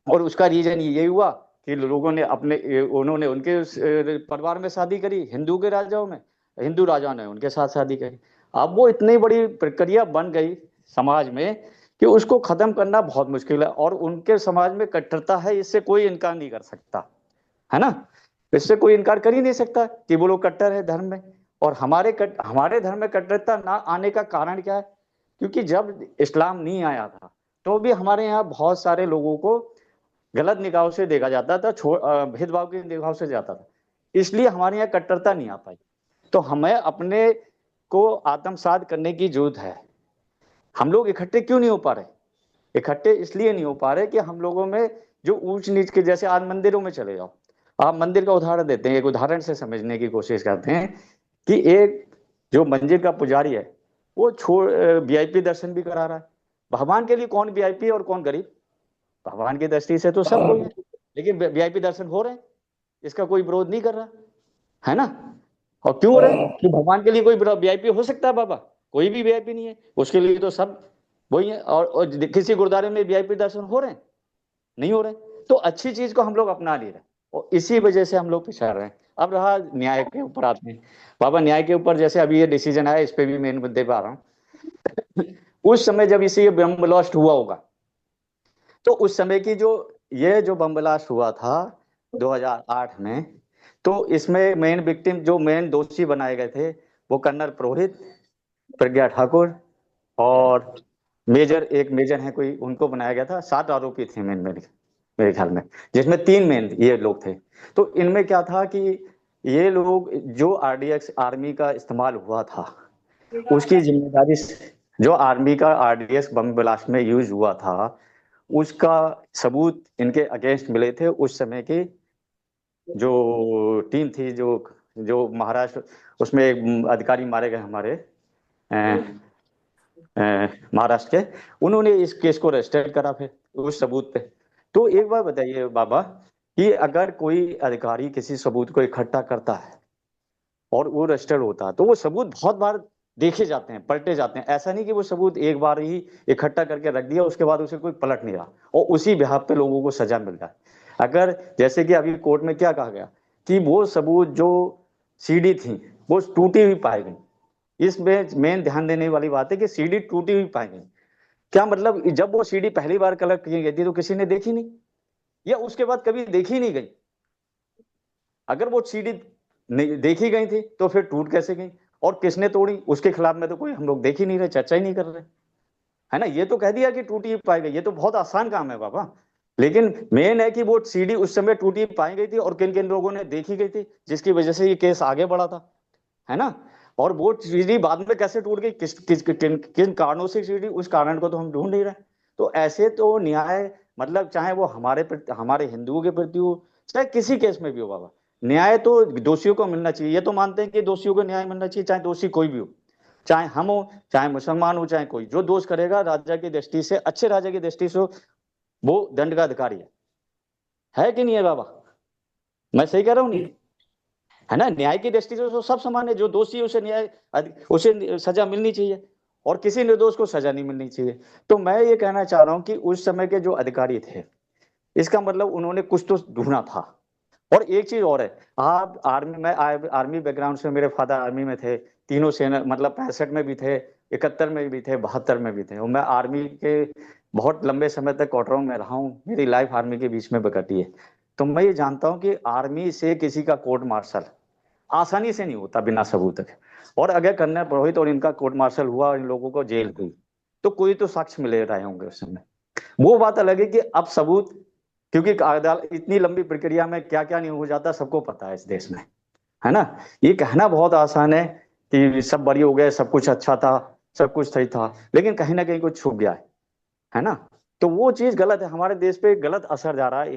और उसका रीजन ये हुआ कि लोगों ने उन्होंने उनके परिवार में शादी करी, हिंदू के राजाओं में, हिंदू राजा ने उनके साथ शादी करी। अब वो इतनी बड़ी प्रक्रिया बन गई समाज में कि उसको खत्म करना बहुत मुश्किल है, और उनके समाज में कट्टरता है, इससे कोई इनकार नहीं कर सकता, है ना? इससे कोई इनकार कर ही नहीं सकता कि वो लोग कट्टर है धर्म में। और हमारे धर्म में कट्टरता ना आने का कारण क्या है? क्योंकि जब इस्लाम नहीं आया था तो भी हमारे यहाँ बहुत सारे लोगों को गलत निगाहों से देखा जाता था, भेदभाव की निगाहों से जाता था, इसलिए हमारे यहाँ कट्टरता नहीं आ पाई। तो हमें अपने को आत्मसात करने की जरूरत है। हम लोग इकट्ठे क्यों नहीं हो पा रहे? इकट्ठे इसलिए नहीं हो पा रहे कि हम लोगों में जो ऊंच नीच के, जैसे आज मंदिरों में चले जाओ, आप मंदिर का उदाहरण देते हैं, एक उदाहरण से समझने की कोशिश करते हैं कि एक जो मंदिर का पुजारी है वो वीआईपी दर्शन भी करा रहा है। भगवान के लिए कौन वीआईपी और कौन गरीब? भगवान की दृष्टि से तो सब कोई है, लेकिन वीआईपी दर्शन हो रहे हैं, इसका कोई विरोध नहीं कर रहा, है ना? और क्यों हो रहे हैं? कि भगवान के लिए कोई वीआईपी हो सकता है बाबा? कोई भी वीआईपी नहीं है, उसके लिए तो सब वही है। और किसी गुरुद्वारे में वीआईपी दर्शन हो रहे हैं? नहीं हो रहे। तो अच्छी चीज को हम लोग अपना नहीं रहे, और इसी वजह से हम लोग पिछड़ रहे हैं। अब रहा न्याय के ऊपर आते हैं बाबा। न्याय के ऊपर जैसे अभी ये डिसीजन आया, इस पे भी मेन मुद्दे पे आ रहा हूँ। उस समय जब इसे बम ब्लास्ट हुआ होगा, तो उस समय की जो बम ब्लास्ट हुआ था 2008 में, तो इसमें मेन विक्टिम, जो मेन दोषी बनाए गए थे, वो कर्नल पुरोहित, प्रज्ञा ठाकुर और एक मेजर है कोई, उनको बनाया गया था। 7 आरोपी थे मेरे ख्याल में, जिसमें 3 मेन ये लोग थे। तो इनमें क्या था कि ये लोग, जो आरडीएक्स आर्मी का इस्तेमाल हुआ था, उसकी जिम्मेदारी, जो आर्मी का आरडीएक्स बम ब्लास्ट में यूज हुआ था, उसका सबूत इनके अगेंस्ट मिले थे। उस समय की जो टीम थी, जो महाराष्ट्र, उसमें एक अधिकारी मारे गए हमारे महाराष्ट्र के, उन्होंने इस केस को रजिस्टर करा फिर उस सबूत पे। तो एक बार बताइए बाबा कि अगर कोई अधिकारी किसी सबूत को इकट्ठा करता है और वो रजिस्टर होता है, तो वो सबूत बहुत बार देखे जाते हैं, पलटे जाते हैं। ऐसा नहीं कि वो सबूत एक बार ही इकट्ठा करके रख दिया, उसके बाद उसे कोई पलट नहीं रहा, और उसी बिहाफ पे लोगों को सजा मिल रहा है। अगर जैसे कि अभी कोर्ट में क्या कहा गया कि वो सबूत जो सीडी थी वो टूटी हुई पाई गई। इसमें मेन ध्यान देने वाली बात है कि सीडी टूटी हुई पाई गई। क्या मतलब? जब वो सीडी पहली बार कलेक्ट की गई थी तो किसी ने देखी नहीं, या उसके बाद कभी देखी नहीं गई। अगर वो सीडी नहीं देखी गई थी तो फिर टूट कैसे गई, और किसने तोड़ी, उसके खिलाफ में तो कोई हम लोग देख ही नहीं रहे, चर्चा ही नहीं कर रहे, है ना? ये तो कह दिया कि टूटी हुई पाई गई, ये तो बहुत आसान काम है बाबा। लेकिन मेन है कि वो सीडी उस समय टूटी पाई गई थी और किन किन लोगों ने देखी गई थी, जिसकी वजह से ये केस आगे बढ़ा था, है ना? और वो सीडी बाद में कैसे टूट गई, किन कारणों से सीडी, उस कारण को तो हम ढूंढ नहीं रहे। तो ऐसे तो न्याय, मतलब चाहे वो हमारे हिंदुओं के प्रति हो, चाहे किसी केस में भी हो बाबा, न्याय तो दोषियों को मिलना चाहिए। ये तो मानते हैं कि दोषियों को न्याय मिलना चाहिए, चाहे दोषी कोई भी हो, चाहे हम हो, चाहे मुसलमान हो, चाहे कोई। जो दोष करेगा राजा की दृष्टि से, अच्छे राजा की दृष्टि से, वो दंड का अधिकारी है कि नहीं है बाबा? मैं सही कह रहा हूँ नहीं? है ना? न्याय की दृष्टि से तो सब समान है, जो दोषी है उसे सजा मिलनी चाहिए। और किसी निर्दोष को सजा नहीं मिलनी चाहिए। तो मैं ये कहना चाह रहा हूँ कि उस समय के जो अधिकारी थे, इसका मतलब उन्होंने कुछ तो ढूंढा था। और एक चीज और है, आप आर्मी में, आर्मी बैकग्राउंड से, मेरे फादर आर्मी में थे, तीनों सेना, मतलब 65 में भी थे, 71 में भी थे, 72 में भी थे, और मैं आर्मी के बहुत लंबे समय तक क्वार्टरों में रहा हूँ, मेरी लाइफ आर्मी के बीच में कटी है। तो मैं ये जानता हूँ कि आर्मी से किसी का कोर्ट मार्शल आसानी से नहीं होता बिना सबूत के। और अगर कन्या पुरोहित और इनका कोर्ट मार्शल हुआ और इन लोगों को जेल हुई, तो कोई तो साक्ष्य मिले रहे होंगे उस समय। वो बात अलग है कि अब सबूत, क्योंकि अदालत इतनी लंबी प्रक्रिया में क्या क्या नहीं हो जाता सबको पता है इस देश में, है ना। ये कहना बहुत आसान है कि सब बरी हो गए, सब कुछ अच्छा था, सब कुछ सही था, लेकिन कहीं ना कहीं कुछ छुप गया है ना। तो वो चीज गलत है, हमारे देश पे गलत असर जा रहा है।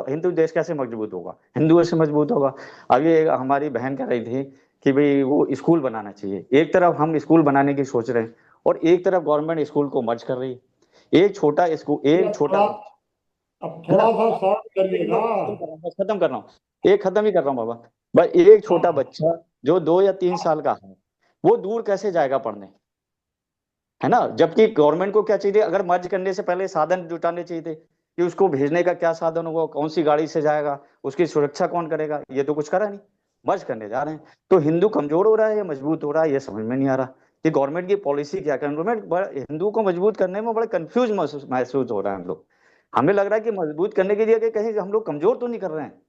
हिंदू देश कैसे मजबूत होगा, हिंदुओं से मजबूत होगा। अभी हमारी बहन कह रही थी कि भाई वो स्कूल बनाना चाहिए। एक तरफ हम स्कूल बनाने की सोच रहे हैं और एक तरफ गवर्नमेंट स्कूल को मर्ज कर रही है। एक छोटा स्कूल, एक छोटा, अब है ना, थोड़ा सा शॉर्ट करिएगा। खत्म कर रहा हूँ, एक खत्म ही कर रहा हूँ बाबा। बस एक छोटा हाँ बच्चा जो 2 या 3 साल का है, वो दूर कैसे जाएगा पढ़ने, है ना। जबकि गवर्नमेंट को क्या चाहिए, अगर मर्ज करने से पहले साधन जुटाने चाहिए थे कि उसको भेजने का क्या साधन होगा, कौन सी गाड़ी से जाएगा, उसकी सुरक्षा कौन करेगा, ये तो कुछ करा नहीं, मर्ज करने जा रहे हैं। तो हिंदू कमजोर हो रहा है या मजबूत हो रहा है, ये समझ में नहीं आ रहा कि गवर्नमेंट की पॉलिसी क्या। गवर्नमेंट हिंदू को मजबूत करने में बड़ा कंफ्यूज महसूस हो रहा है हम लोग। हमें लग रहा है कि मजबूत करने की जगह कहीं हम लोग कमजोर तो नहीं कर रहे हैं,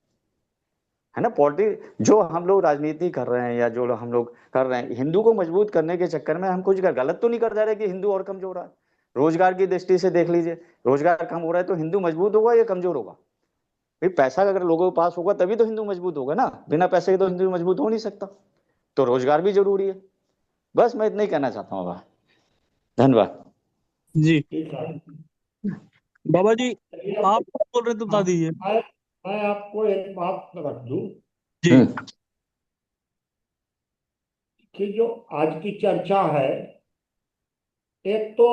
है ना। पॉलिटिक जो हम लोग राजनीति कर रहे हैं या जो हम लोग कर रहे हैं, हिंदू को मजबूत करने के चक्कर में हम कुछ गलत तो नहीं कर जा रहे कि हिंदू और कमजोर रहा है। रोजगार की दृष्टि से देख लीजिए, रोजगार कम हो रहा है तो हिंदू मजबूत होगा या कमजोर होगा। भाई पैसा अगर लोगों के पास होगा तभी तो हिंदू मजबूत होगा ना, बिना पैसे के तो हिंदू मजबूत हो नहीं सकता। तो रोजगार भी जरूरी है। बस मैं इतना ही कहना चाहता हूँ बाबा। धन्यवाद। जी ठीक है। बाबा जी, चलिए, आप क्या बोल रहे थे बता हाँ, दीजिए। मैं आपको एक बात रख दूं जी। हम्म। कि जो आज की चर्चा है, एक तो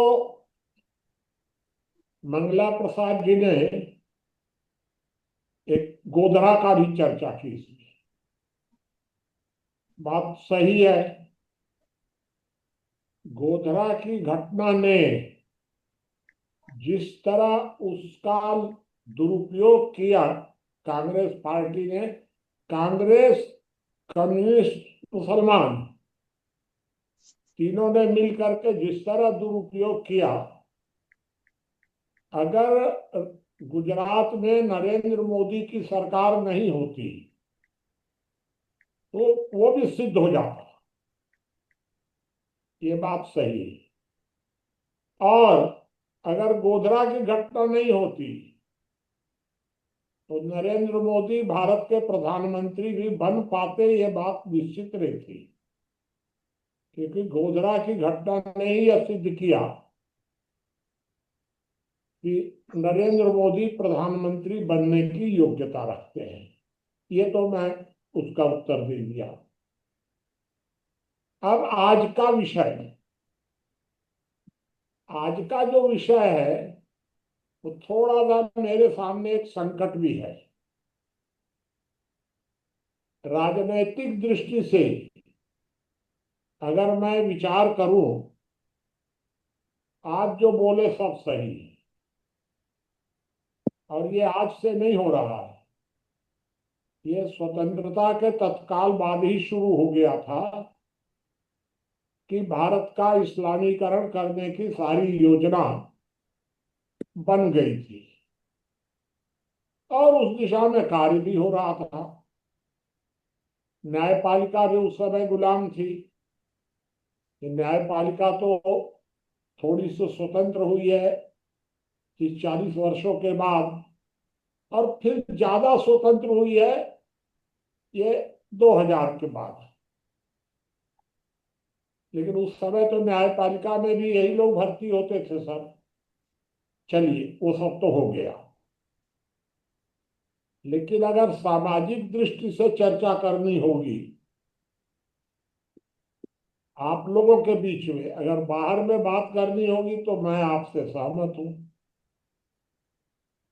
मंगला प्रसाद जी ने एक गोधरा का भी चर्चा की इसमें। बात सही है। गोधरा की घटना ने जिस तरह उसका दुरुपयोग किया कांग्रेस पार्टी ने, कांग्रेस, कम्युनिस्ट, मुसलमान तीनों ने मिल करके जिस तरह दुरुपयोग किया, अगर गुजरात में नरेंद्र मोदी की सरकार नहीं होती तो वो भी सिद्ध हो जाता। ये बात सही है। और अगर गोधरा की घटना नहीं होती तो नरेंद्र मोदी भारत के प्रधानमंत्री भी बन पाते, ये बात निश्चित रहती। क्योंकि गोधरा की घटना ने ही यह सिद्ध किया कि नरेंद्र मोदी प्रधानमंत्री बनने की योग्यता रखते हैं। ये तो मैं उसका उत्तर दे दिया। अब आज का जो विषय है वो थोड़ा सा मेरे सामने एक संकट भी है। राजनैतिक दृष्टि से अगर मैं विचार करूं, आप जो बोले सब सही है और ये आज से नहीं हो रहा है। ये स्वतंत्रता के तत्काल बाद ही शुरू हो गया था कि भारत का इस्लामीकरण करने की सारी योजना बन गई थी और उस दिशा में कार्य भी हो रहा था। न्यायपालिका भी उस समय गुलाम थी। कि न्यायपालिका तो थोड़ी सी स्वतंत्र हुई है 30-40 वर्षों के बाद, और फिर ज्यादा स्वतंत्र हुई है ये 2000 के बाद। लेकिन उस समय तो न्यायपालिका में भी यही लोग भर्ती होते थे सब। चलिए, वो सब तो हो गया। लेकिन अगर सामाजिक दृष्टि से चर्चा करनी होगी आप लोगों के बीच में, अगर बाहर में बात करनी होगी, तो मैं आपसे सहमत हूं।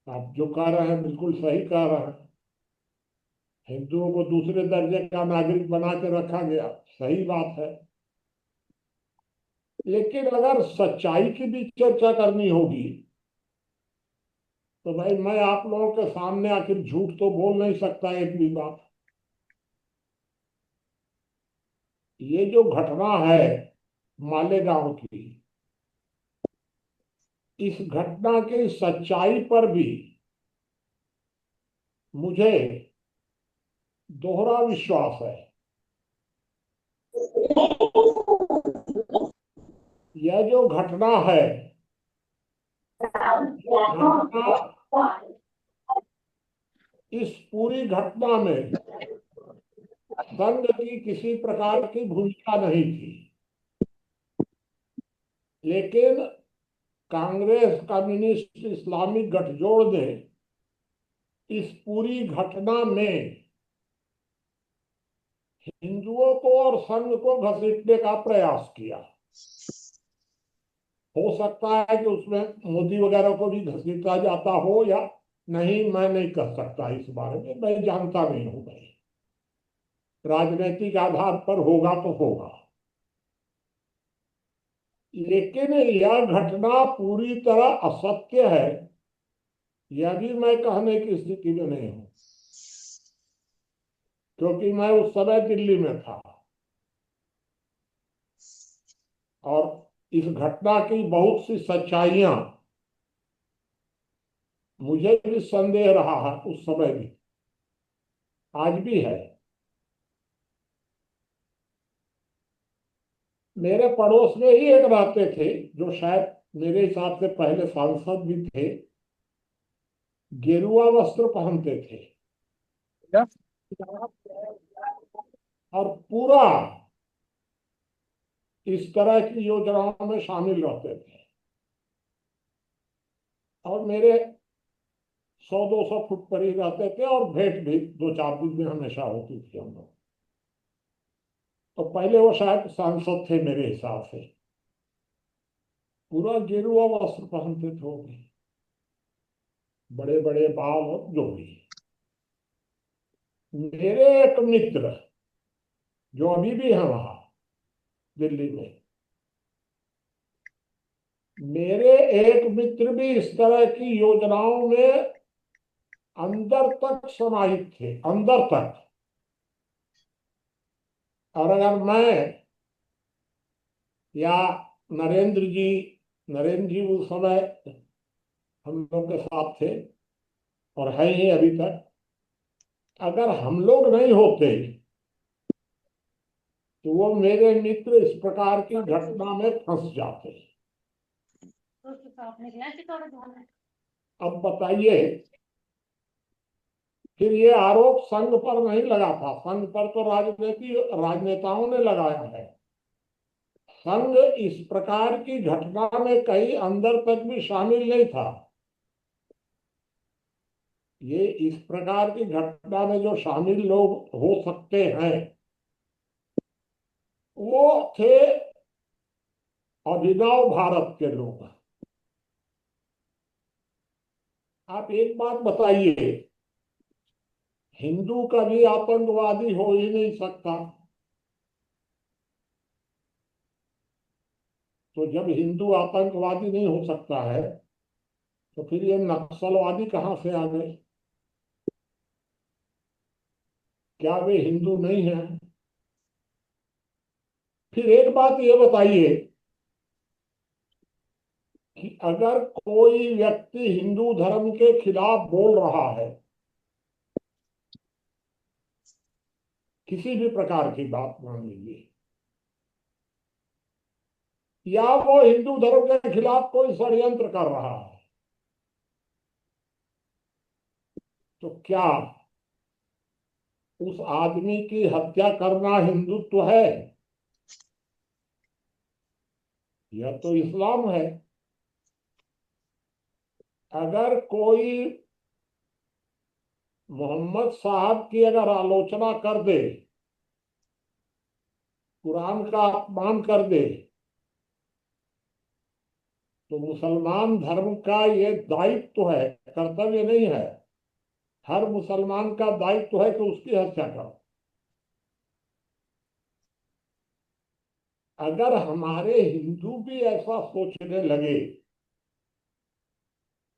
आप जो कह रहे हैं बिल्कुल सही कह रहे हैं। हिंदुओं को दूसरे दर्जे का नागरिक बना के रखा गया, सही बात है। लेकिन अगर सच्चाई की भी चर्चा करनी होगी तो भाई मैं आप लोगों के सामने आखिर झूठ तो बोल नहीं सकता एक भी बात। ये जो घटना है मालेगांव की, इस घटना की सच्चाई पर भी मुझे दोहरा विश्वास है। यह जो घटना है, घटना, इस पूरी घटना में संघ की किसी प्रकार की भूमिका नहीं थी, लेकिन कांग्रेस कम्युनिस्ट इस्लामिक गठजोड़ ने इस पूरी घटना में हिंदुओं को और संघ को घसीटने का प्रयास किया। हो सकता है कि उसमें मोदी वगैरह को भी घसीटा जाता हो या नहीं, मैं नहीं कह सकता इस बारे में, मैं जानता नहीं हूं। भाई राजनीतिक आधार पर होगा तो होगा, लेकिन यह घटना पूरी तरह असत्य है यह भी मैं कहने की स्थिति में नहीं हूं, क्योंकि मैं उस समय दिल्ली में था और इस घटना की बहुत सी सच्चाइयां मुझे भी संदेह रहा है, उस समय भी, आज भी है। मेरे पड़ोस में ही एक रहते थे जो शायद मेरे हिसाब से पहले सांसद भी थे, गेरुआ वस्त्र पहनते थे और पूरा इस तरह की योजनाओं में शामिल रहते थे और मेरे 100-200 फुट पर ही रहते थे और भेंट भी 2-4 दिन में हमेशा होती थी हम लोग। तो पहले वो शायद सांसद थे मेरे हिसाब से, पूरा गेरुआ वस्त्र पहनते थे वो भी, बड़े बड़े बाल और जो भी। मेरे एक मित्र जो अभी भी है वहां दिल्ली में, मेरे एक मित्र भी इस तरह की योजनाओं में अंदर तक समाहित थे, अंदर तक। और अगर मैं या नरेंद्र जी उस समय हम लोग के साथ थे और है ही अभी तक, अगर हम लोग नहीं होते तो वो मेरे मित्र इस प्रकार की घटना में फंस जाते। अब बताइए, फिर ये आरोप संघ पर नहीं लगा था, संघ पर तो राजनेताओं ने लगाया है। संघ इस प्रकार की घटना में कहीं अंदर तक भी शामिल नहीं था। ये इस प्रकार की घटना में जो शामिल लोग हो सकते हैं वो थे अभिनव भारत के लोग। आप एक बात बताइए, हिंदू कभी आतंकवादी हो ही नहीं सकता, तो जब हिंदू आतंकवादी नहीं हो सकता है तो फिर ये नक्सलवादी कहां से आ गए? क्या वे हिंदू नहीं हैं? फिर एक बात ये बताइए कि अगर कोई व्यक्ति हिंदू धर्म के खिलाफ बोल रहा है, किसी भी प्रकार की बात मान लीजिए, या वो हिंदू धर्म के खिलाफ कोई षड्यंत्र कर रहा है, तो क्या उस आदमी की हत्या करना हिंदुत्व है? यह तो इस्लाम है। अगर कोई मोहम्मद साहब की अगर आलोचना कर दे, कुरान का अपमान कर दे, तो मुसलमान धर्म का ये दायित्व है, कर्तव्य नहीं है। हर मुसलमान का दायित्व है कि उसकी हत्या करो। अगर हमारे हिंदू भी ऐसा सोचने लगे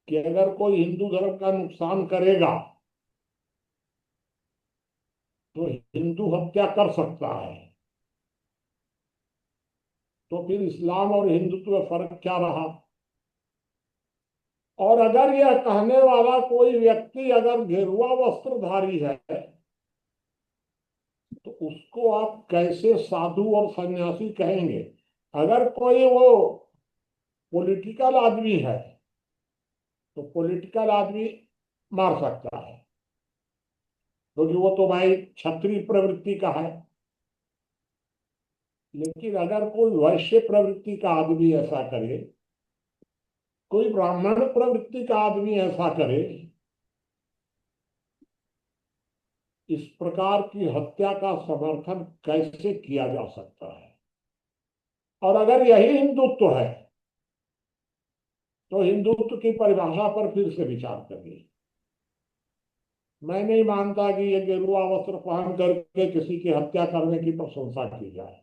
कि अगर कोई हिंदू धर्म का नुकसान करेगा तो हिंदू हत्या कर सकता है, तो फिर इस्लाम और हिंदुत्व में फर्क क्या रहा? और अगर यह कहने वाला कोई व्यक्ति अगर गेरुआ वस्त्रधारी है तो उसको आप कैसे साधु और सन्यासी कहेंगे? अगर कोई वो पॉलिटिकल आदमी है तो पॉलिटिकल आदमी मार सकता है, क्योंकि वो तो भाई क्षत्रिय प्रवृत्ति का है। लेकिन अगर कोई वैश्य प्रवृत्ति का आदमी ऐसा करे, कोई ब्राह्मण प्रवृत्ति का आदमी ऐसा करे, इस प्रकार की हत्या का समर्थन कैसे किया जा सकता है? और अगर यही हिंदुत्व है तो हिंदुत्व की परिभाषा पर फिर से विचार करिए। मैं नहीं मानता कि ये गेरुआ वस्त्र पहन करके किसी की हत्या करने की प्रशंसा की जाए।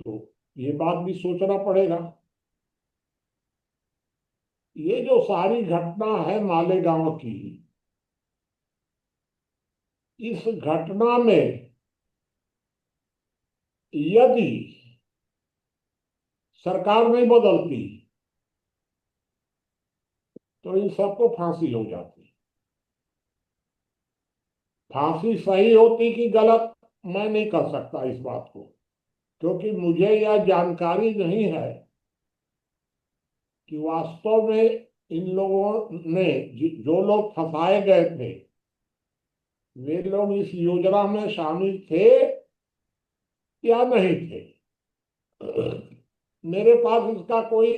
तो ये बात भी सोचना पड़ेगा। ये जो सारी घटना है मालेगांव की, इस घटना में यदि सरकार नहीं बदलती तो इन सबको फांसी हो जाती। फांसी सही होती कि गलत, मैं नहीं कर सकता इस बात को, क्योंकि मुझे यह जानकारी नहीं है कि वास्तव में इन लोगों ने जो लोग फंसाए गए थे वे लोग इस योजना में शामिल थे या नहीं थे। मेरे पास इसका कोई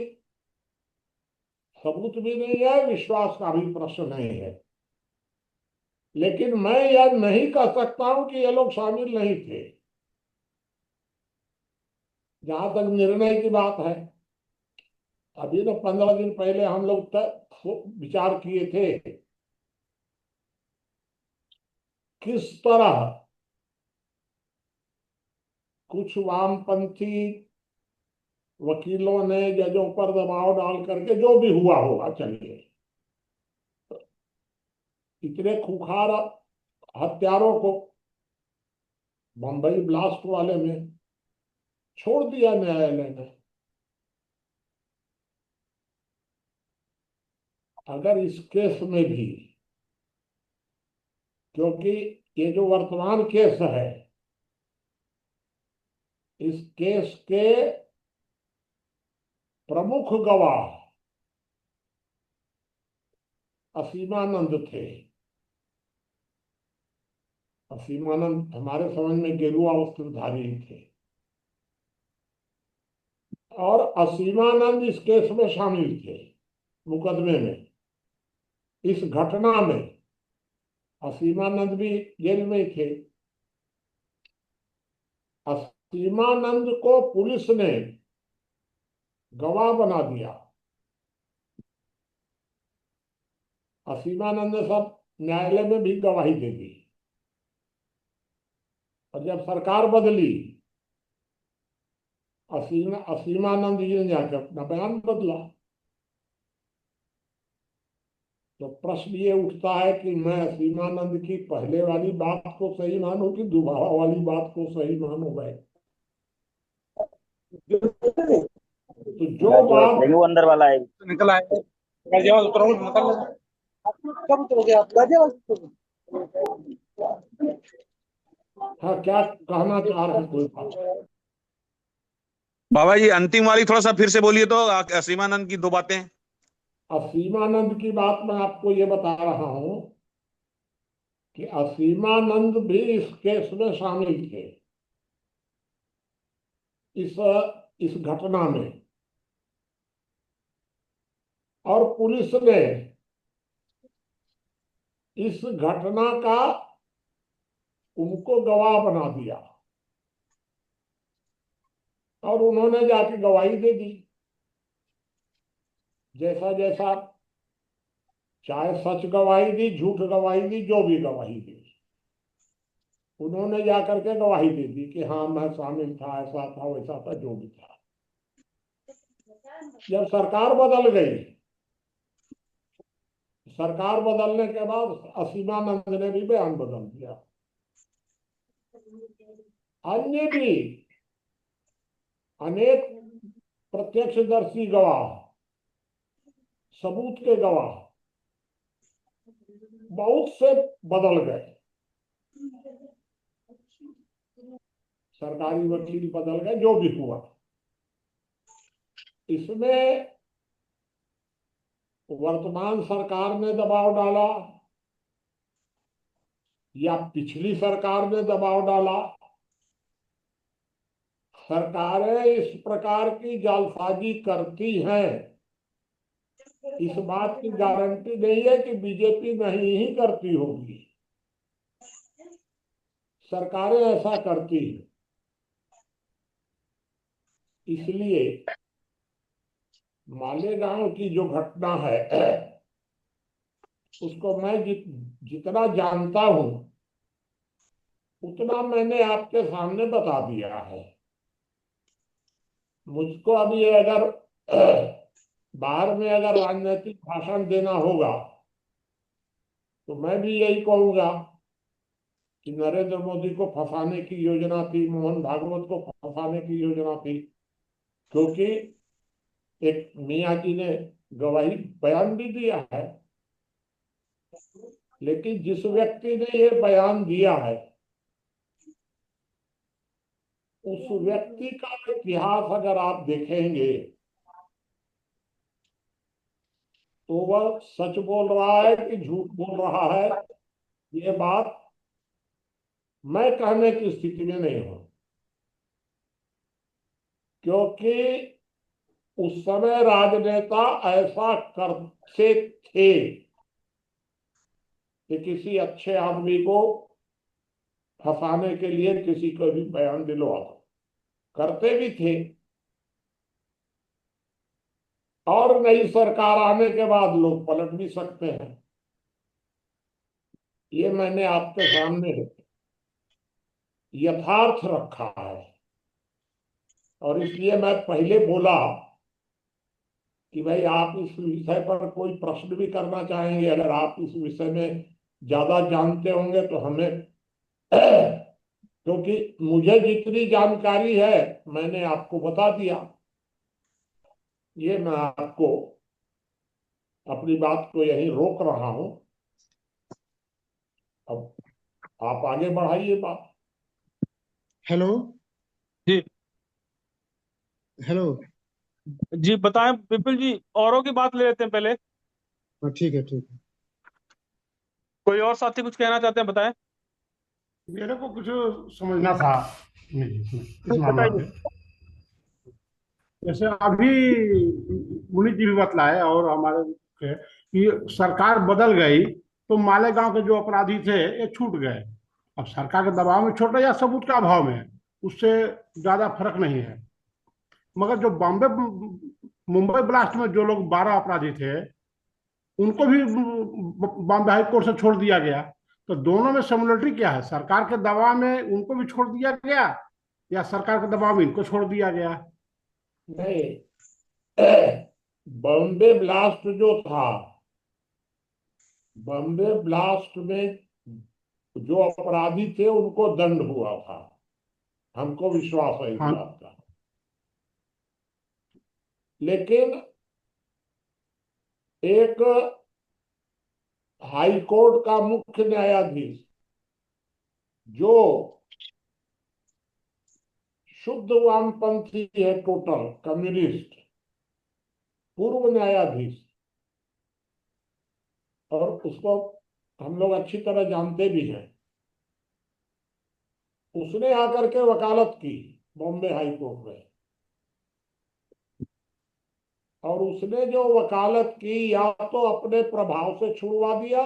सबूत भी नहीं है, विश्वास का भी प्रश्न नहीं है। लेकिन मैं यह नहीं कह सकता हूं कि ये लोग शामिल नहीं थे। जहां तक निर्णय की बात है, अभी तो 15 दिन पहले हम लोग विचार किए थे किस तरह कुछ वामपंथी वकीलों ने जजों पर दबाव डाल करके, जो भी हुआ होगा, चलिए, इतने खूंखार हत्यारों को बंबई ब्लास्ट वाले में छोड़ दिया न्यायालय ने। अगर इस केस में भी, क्योंकि ये जो वर्तमान केस है, इस केस के प्रमुख गवाह असीमानंद थे। असीमानंद हमारे समझ में गेरुआ वस्त्रधारी थे, और असीमानंद इस केस में शामिल थे, मुकदमे में, इस घटना में। असीमानंद भी जेल में थे। असीमानंद को पुलिस ने गवाह बना दिया। असीमानंद ने सब न्यायालय में भी गवाही दे दी, और जब सरकार बदली, असीमानंद जी ने जाकर अपना बयान बदला। तो प्रश्न ये उठता है कि मैं असीमानंद की पहले वाली बात को सही मानूं कि दोबारा वाली बात को सही मानूं? भाई, तो जो बात वो अंदर वाला है निकल आए, निकल कब तो गया हाँ, क्या कहना चाह रहे हैं कोई बात? बाबा जी, अंतिम वाली थोड़ा सा फिर से बोलिए तो, असीमानंद की दो बातें। असीमानंद की बात मैं आपको ये बता रहा हूं कि असीमानंद भी इस केस में शामिल थे, इस इस घटना में। और पुलिस ने इस घटना का उनको गवाह बना दिया, और उन्होंने जाके गवाही दे दी। जैसा जैसा, चाहे सच गवाही दी, झूठ गवाही दी, जो भी गवाही दी, उन्होंने जाकर के गवाही दे दी कि हाँ मैं शामिल था, ऐसा था वैसा था जो भी था। जब सरकार बदल गई, सरकार बदलने के बाद असीमानंद ने भी बयान बदल दिया। अन्य भी अनेक प्रत्यक्षदर्शी गवाह, सबूत के गवाह बहुत से बदल गए, सरकारी वकील बदल गए, जो भी हुआ। इसमें वर्तमान सरकार ने दबाव डाला या पिछली सरकार ने दबाव डाला, सरकारें इस प्रकार की जालसाजी करती हैं, इस बात की गारंटी नहीं है कि बीजेपी नहीं ही करती होगी। सरकारें ऐसा करती हैं। इसलिए मालेगांव की जो घटना है उसको मैं जितना जानता हूं उतना मैंने आपके सामने बता दिया है। मुझको अभी अगर बाहर में अगर राजनीतिक भाषण देना होगा तो मैं भी यही कहूंगा कि नरेंद्र मोदी को फंसाने की योजना थी, मोहन भागवत को फंसाने की योजना थी, क्योंकि एक मियाँ जी ने गवाही बयान भी दिया है, लेकिन जिस व्यक्ति ने ये बयान दिया है उस व्यक्ति का इतिहास अगर आप देखेंगे तो वह सच बोल रहा है कि झूठ बोल रहा है, ये बात मैं कहने की स्थिति में नहीं हूं, क्योंकि उस समय राजनेता ऐसा करते थे कि किसी अच्छे आदमी को फंसाने के लिए किसी को भी बयान दिलवा दो, करते भी थे। और नई सरकार आने के बाद लोग पलट भी सकते हैं। ये मैंने आपके सामने यथार्थ रखा है, और इसलिए मैं पहले बोला कि भाई आप इस विषय पर कोई प्रश्न भी करना चाहेंगे, अगर आप इस विषय में ज्यादा जानते होंगे तो हमें क्योंकि मुझे जितनी जानकारी है मैंने आपको बता दिया। ये मैं आपको अपनी बात को यहीं रोक रहा हूं, अब आप आगे बढ़ाइए बात। हेलो। जी हेलो। जी बताएं विपुल जी, औरों की बात ले लेते हैं पहले। हाँ ठीक है, ठीक है। कोई और साथी कुछ कहना चाहते हैं, बताएं। मेरे को कुछ समझना था इस मामला बताइए। पे। जैसे अभी मुनि जी भी बतलाए और हमारे कि सरकार बदल गई तो मालेगांव के जो अपराधी थे ये छूट गए। अब सरकार के दबाव में छोड़ रहे या सबूत के अभाव में, उससे ज्यादा फर्क नहीं है। मगर जो बॉम्बे मुंबई ब्लास्ट में जो लोग 12 अपराधी थे उनको भी बॉम्बे हाई कोर्ट से छोड़ दिया गया। तो दोनों में सिमिलरिटी क्या है? सरकार के दबाव में उनको भी छोड़ दिया गया या सरकार के दबाव में इनको छोड़ दिया गया? नहीं, बॉम्बे ब्लास्ट जो था, बॉम्बे ब्लास्ट में जो अपराधी थे उनको दंड हुआ था, हमको विश्वास है इस हाँ। बात का। लेकिन एक हाई कोर्ट का मुख्य न्यायाधीश जो शुद्ध वामपंथी है, टोटल कम्युनिस्ट, पूर्व न्यायाधीश, और उसको हम लोग अच्छी तरह जानते भी हैं, उसने आकर के वकालत की बॉम्बे हाई कोर्ट में। और उसने जो वकालत की या तो अपने प्रभाव से छुड़वा दिया,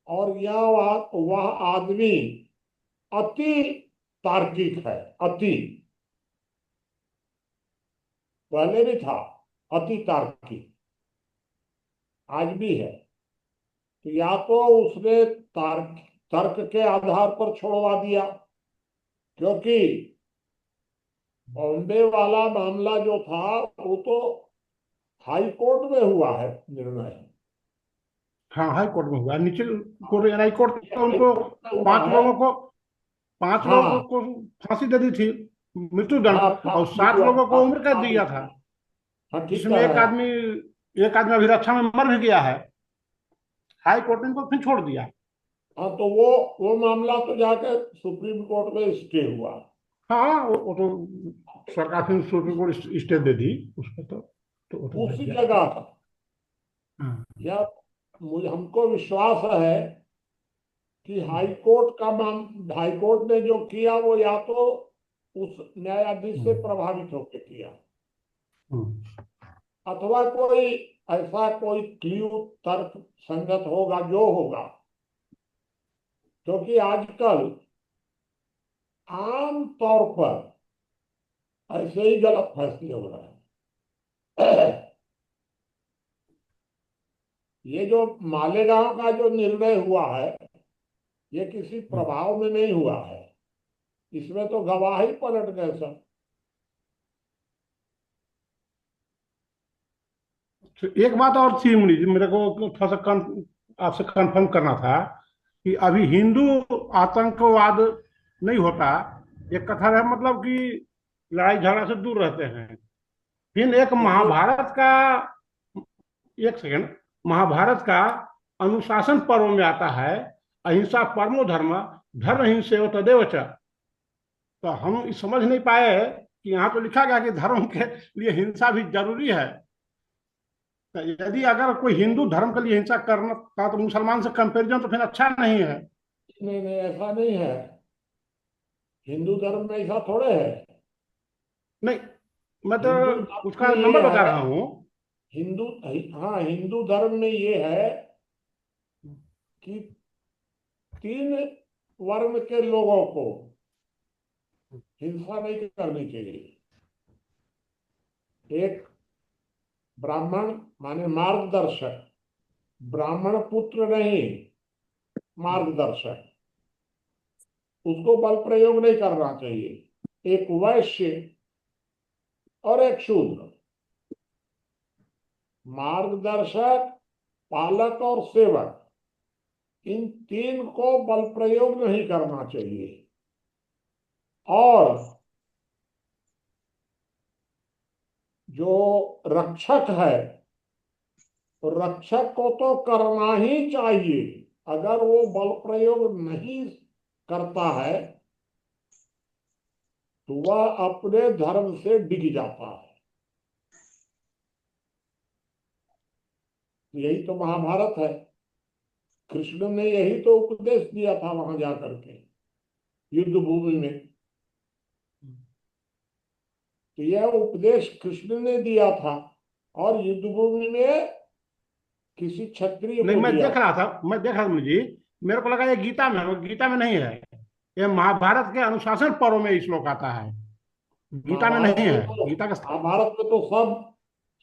और या वह आदमी अति तार्किक है, अति, पहले भी था अति तार्किक, आज भी है। तो या तो उसने तर्क के आधार पर छोड़वा दिया, क्योंकि बॉम्बे वाला मामला जो था वो तो हाई कोर्ट में हुआ है निर्णय। हाँ, हाई कोर्ट में हुआ, नीचे कोर्ट, हाई कोर्ट तो उनको हुआ पांच है। लोगों को पांच हाँ लोगों को फांसी दे दी थी, मृत्युदंड, हाँ, और 7 लोगों को उम्र कैद दिया था, हाँ ठीक जिसमें कह रहे हैं। एक आदमी अभिरक्षा में मर भी गया है। हाई कोर्ट ने इनको फिर छोड़ दिया। हाँ तो वो मामला तो जाके सुप्रीम कोर्ट में स्टे हुआ। हाँ, वो तो सरकार फिर सुप्रीम कोर्ट स्टे दे दी उसको, तो वो तो उसी गया। जगह हाँ। या मुझे हमको विश्वास है कि हाई कोर्ट ने जो किया वो या तो उस न्यायाधीश से प्रभावित होकर किया, हम्म। अथवा कोई ऐसा कोई क्ल्यू तर्क संगत होगा जो होगा, क्योंकि आजकल आम तौर पर ऐसे ही गलत फैसले हो रहे हैं। ये जो मालेगांव का जो निर्णय हुआ है ये किसी प्रभाव में नहीं हुआ है, इसमें तो गवाह ही पलट गए सब। तो एक बात और थी मुनि जी, मेरे को थोड़ा सा आपसे कंफर्म करना था कि अभी हिंदू आतंकवाद नहीं होता, एक कथा है, मतलब कि लड़ाई झगड़ा से दूर रहते हैं। फिर एक देखिए, महाभारत का, एक सेकंड, महाभारत का अनुशासन पर्व में आता है, अहिंसा परमो धर्म, धर्म हिंसे तदेव च। तो हम समझ नहीं पाए कि यहाँ तो लिखा गया कि धर्म के लिए हिंसा भी जरूरी है। तो यदि अगर कोई हिंदू धर्म के लिए हिंसा करना था तो मुसलमान से कंपैरिजन तो फिर अच्छा नहीं है। नहीं नहीं ऐसा नहीं है, हिंदू धर्म में ऐसा थोड़े है। नहीं, मैं तो हिंदू धर्म उसका में ये नंबर बता है, रहा हूँ। हिंदू हाँ हिंदू धर्म में ये है कि 3 वर्ण के लोगों को हिंसा नहीं करनी चाहिए। एक ब्राह्मण माने मार्गदर्शक, ब्राह्मण पुत्र नहीं, मार्गदर्शक, उसको बल प्रयोग नहीं करना चाहिए। एक वैश्य और एक शूद्र, मार्गदर्शक, पालक और सेवक, इन 3 को बल प्रयोग नहीं करना चाहिए। और जो रक्षक है, तो रक्षक को तो करना ही चाहिए। अगर वो बल प्रयोग नहीं करता है तो वह अपने धर्म से डिग जाता है। यही तो महाभारत है, कृष्ण ने यही तो उपदेश दिया था वहां जाकर के युद्ध भूमि में। तो यह उपदेश कृष्ण ने दिया था और युद्ध भूमि में किसी क्षत्रिय नहीं, को मैं दिया देख था। रहा था, मैं देख रहा था मुझे, मेरे को लगा ये गीता में है, वो गीता में नहीं है। ये महाभारत के अनुशासन पर्व में ये श्लोक आता है, गीता में नहीं है। गीता का, महाभारत में तो सब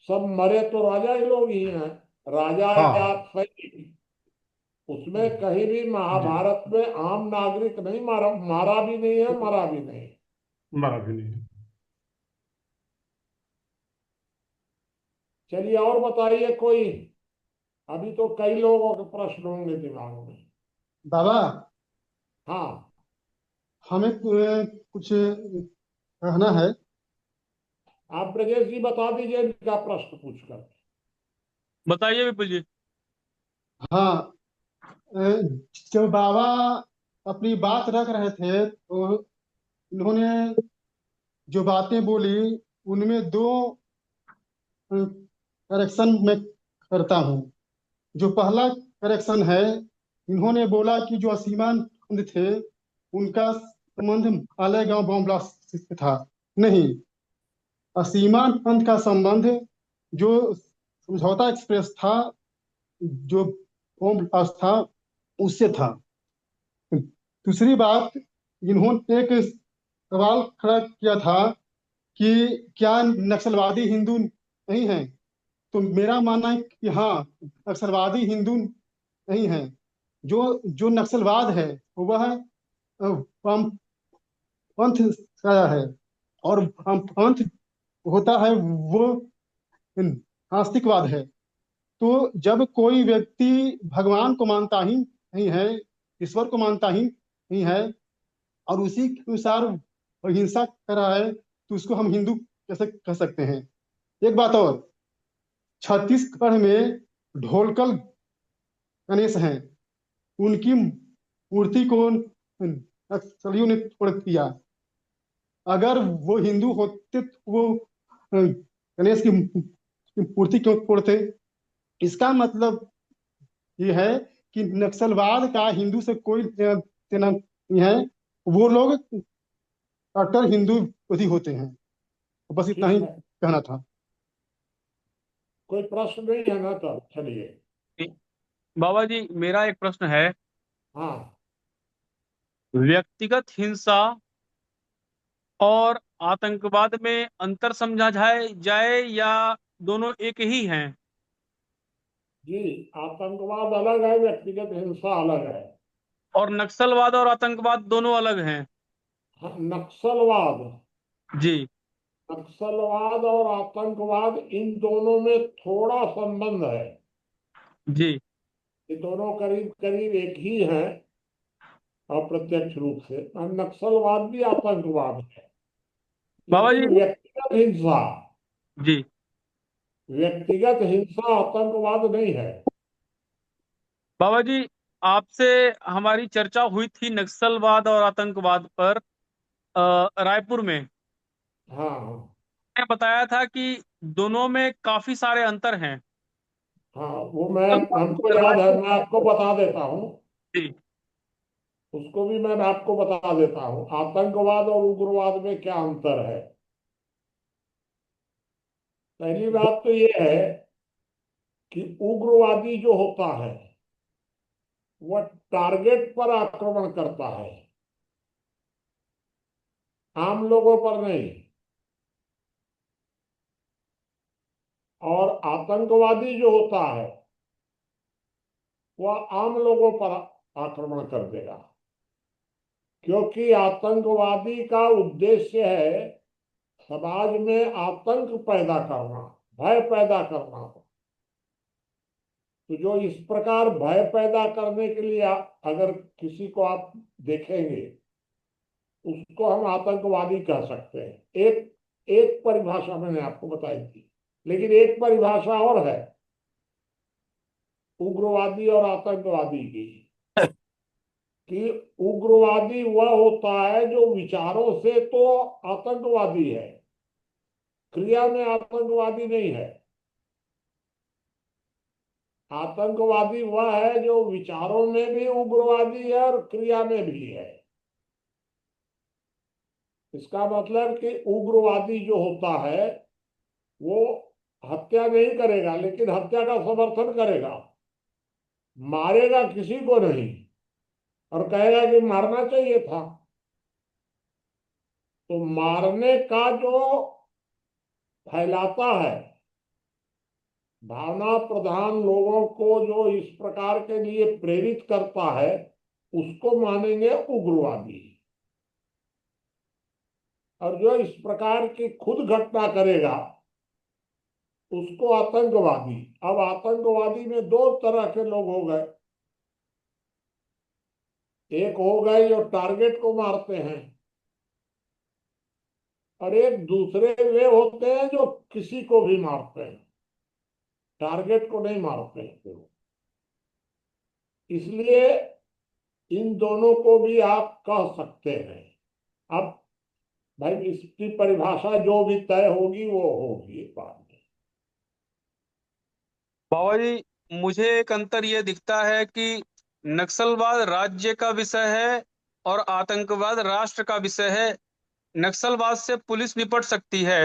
सब मरे तो राजा ही लोग ही हैं, राजा या हाँ सैनिक। उसमें कहीं भी जी, महाभारत में आम नागरिक नहीं मारा, मारा भी नहीं है, मरा भी नहीं। मरा भी नहीं है। चलिए और बताइए कोई, अभी तो कई लोगों के प्रश्न होंगे दिमाग में। बाबा, हाँ हमें कुछ कहना है। आप ब्रजेश जी बता दीजिए इनका प्रश्न पूछकर। बताइए विपुल जी। हाँ, जब बाबा अपनी बात रख रहे थे तो इन्होंने जो बातें बोली उनमें 2 करेक्शन मैं करता हूँ। जो पहला करेक्शन है, इन्होंने बोला कि जो असीमानंद थे उनका संबंध मालेगांव बम ब्लास्ट से था। नहीं, असीमानंद का संबंध जो समझौता एक्सप्रेस था, जो बम ब्लास्ट था, उससे था। दूसरी बात, इन्होंने एक सवाल खड़ा किया था कि क्या नक्सलवादी हिंदू नहीं है। तो मेरा मानना है कि हाँ, नक्सलवादी हिंदू नहीं है। जो जो नक्सलवाद है वह वामपंथ का है, और वामपंथ होता है वो नास्तिकवाद है। तो जब कोई व्यक्ति भगवान को मानता ही नहीं है, ईश्वर को मानता ही नहीं है, और उसी के अनुसार वह हिंसा कर रहा है, तो उसको हम हिंदू कैसे कह सकते हैं? एक बात और, छत्तीसगढ़ में ढोलकल गणेश हैं, उनकी मूर्ति को नक्सलियों ने तोड़ दिया। अगर वो हिंदू होते तो वो गणेश की मूर्ति क्यों तोड़ते? इसका मतलब ये है कि नक्सलवाद का हिंदू से कोई लेना देना नहीं है। वो लोग कट्टर हिंदू विरोधी होते हैं। बस इतना ठीक ही है, कहना था। कोई प्रश्न नहीं है ना? तो चलिए। बाबा जी, मेरा एक प्रश्न है। हाँ व्यक्तिगत हिंसा और आतंकवाद में अंतर समझा जाए या दोनों एक ही हैं? जी, आतंकवाद अलग है, व्यक्तिगत हिंसा अलग है। और नक्सलवाद और आतंकवाद दोनों अलग हैं? हाँ, नक्सलवाद जी। नक्सलवाद और आतंकवाद, इन दोनों में थोड़ा संबंध है। जी। ये दोनों करीब करीब एक ही हैं अप्रत्यक्ष रूप से। और नक्सलवाद भी आतंकवाद है, बाबा जी। लेकिन जी। व्यक्तिगत हिंसा आतंकवाद नहीं है। बाबा जी, आपसे हमारी चर्चा हुई थी नक्सलवाद और आतंकवाद पर रायपुर में। हाँ हाँ मैंने बताया था कि दोनों में काफी सारे अंतर हैं। हाँ, वो मैं, हमको याद है, मैं आपको बता देता हूँ। जी। उसको भी मैं आपको बता देता हूँ, आतंकवाद और उग्रवाद में क्या अंतर है। पहली बात तो ये है कि उग्रवादी जो होता है वह टारगेट पर आक्रमण करता है, आम लोगों पर नहीं। और आतंकवादी जो होता है वह आम लोगों पर आक्रमण कर देगा, क्योंकि आतंकवादी का उद्देश्य है समाज में आतंक पैदा करना, भय पैदा करना। तो जो इस प्रकार भय पैदा करने के लिए अगर किसी को आप देखेंगे, उसको हम आतंकवादी कह सकते हैं। एक एक परिभाषा मैंने आपको बताई थी, लेकिन एक परिभाषा और है उग्रवादी और आतंकवादी की, कि उग्रवादी वह होता है जो विचारों से तो आतंकवादी है, क्रिया में आतंकवादी नहीं है। आतंकवादी वह है जो विचारों में भी उग्रवादी है और क्रिया में भी है। इसका मतलब कि उग्रवादी जो होता है वो हत्या नहीं करेगा, लेकिन हत्या का समर्थन करेगा, मारेगा किसी को नहीं, और कहेगा कि मारना चाहिए था। तो मारने का जो फैलाता है, भावना प्रधान लोगों को जो इस प्रकार के लिए प्रेरित करता है, उसको मानेंगे उग्रवादी। और जो इस प्रकार की खुद घटना करेगा उसको आतंकवादी। अब आतंकवादी में दो तरह के लोग हो गए। एक हो गए जो टारगेट को मारते हैं, और एक दूसरे वे होते हैं जो किसी को भी मारते हैं, टारगेट को नहीं मारते हैं। इसलिए इन दोनों को भी आप कह सकते हैं। अब भाई इसकी परिभाषा जो भी तय होगी वो होगी बाद में। बाबा जी, मुझे एक अंतर ये दिखता है कि नक्सलवाद राज्य का विषय है और आतंकवाद राष्ट्र का विषय है। नक्सलवाद से पुलिस निपट सकती है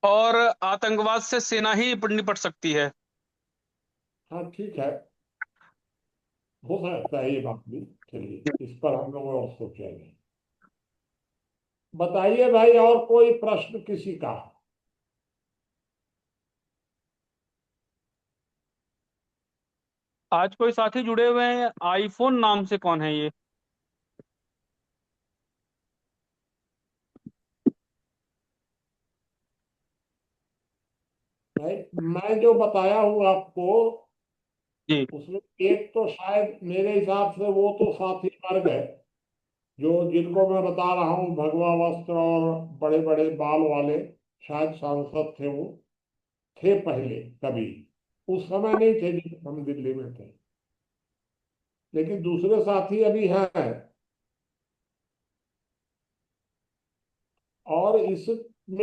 और आतंकवाद से सेना ही निपट सकती है। हाँ ठीक है, हो सकता है ये बात भी। चलिए, इस पर हम लोग और सोचेंगे। बताइए भाई, और कोई प्रश्न किसी का? आज कोई साथी जुड़े हुए हैं, आईफोन नाम से, कौन है ये? मैं जो बताया हूँ आपको, जी उसमें एक तो शायद मेरे हिसाब से वो तो साथी मर गए, जो जिनको मैं बता रहा हूँ, भगवा वस्त्र और बड़े बड़े बाल वाले, शायद सांसद थे वो, थे पहले कभी, उस समय नहीं थे जब हम दिल्ली में थे, लेकिन दूसरे साथी अभी हैं। और इसमें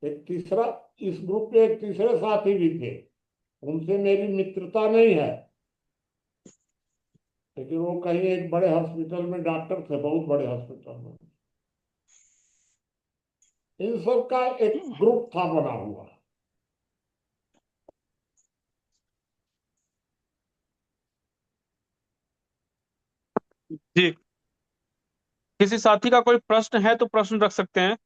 एक तीसरा, इस ग्रुप में एक तीसरे साथी भी थे, उनसे मेरी मित्रता नहीं है, लेकिन वो कहीं एक बड़े हॉस्पिटल में डॉक्टर थे, बहुत बड़े हॉस्पिटल में। इन सब का एक ग्रुप था बना हुआ। जी। किसी साथी का कोई प्रश्न है तो प्रश्न रख सकते हैं।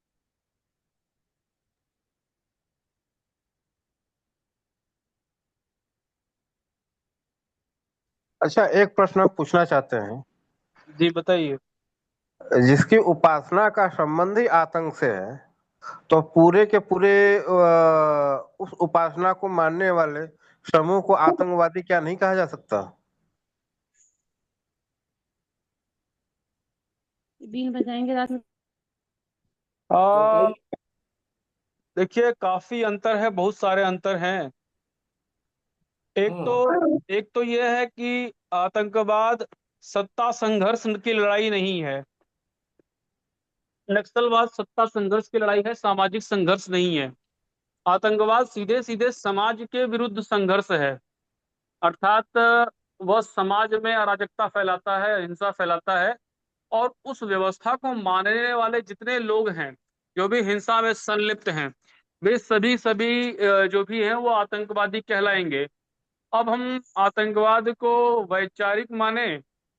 अच्छा, एक प्रश्न आप पूछना चाहते हैं। जी बताइए। जिसकी उपासना का संबंध ही आतंक से है, तो पूरे के पूरे उस उपासना को मानने वाले समूह को आतंकवादी क्या नहीं कहा जा सकता? बीन बजाएंगे रात में। आ, बताइए। देखिए, काफी अंतर है, बहुत सारे अंतर हैं। एक हाँ। तो एक तो यह है कि आतंकवाद सत्ता संघर्ष की लड़ाई नहीं है। नक्सलवाद सत्ता संघर्ष की लड़ाई है, सामाजिक संघर्ष नहीं है। आतंकवाद सीधे सीधे समाज के विरुद्ध संघर्ष है। अर्थात वह समाज में अराजकता फैलाता है, हिंसा फैलाता है, और उस व्यवस्था को मानने वाले जितने लोग हैं, जो भी हिंसा में संलिप्त हैं, वे सभी सभी जो भी हैं वो आतंकवादी कहलाएंगे। अब हम आतंकवाद को वैचारिक माने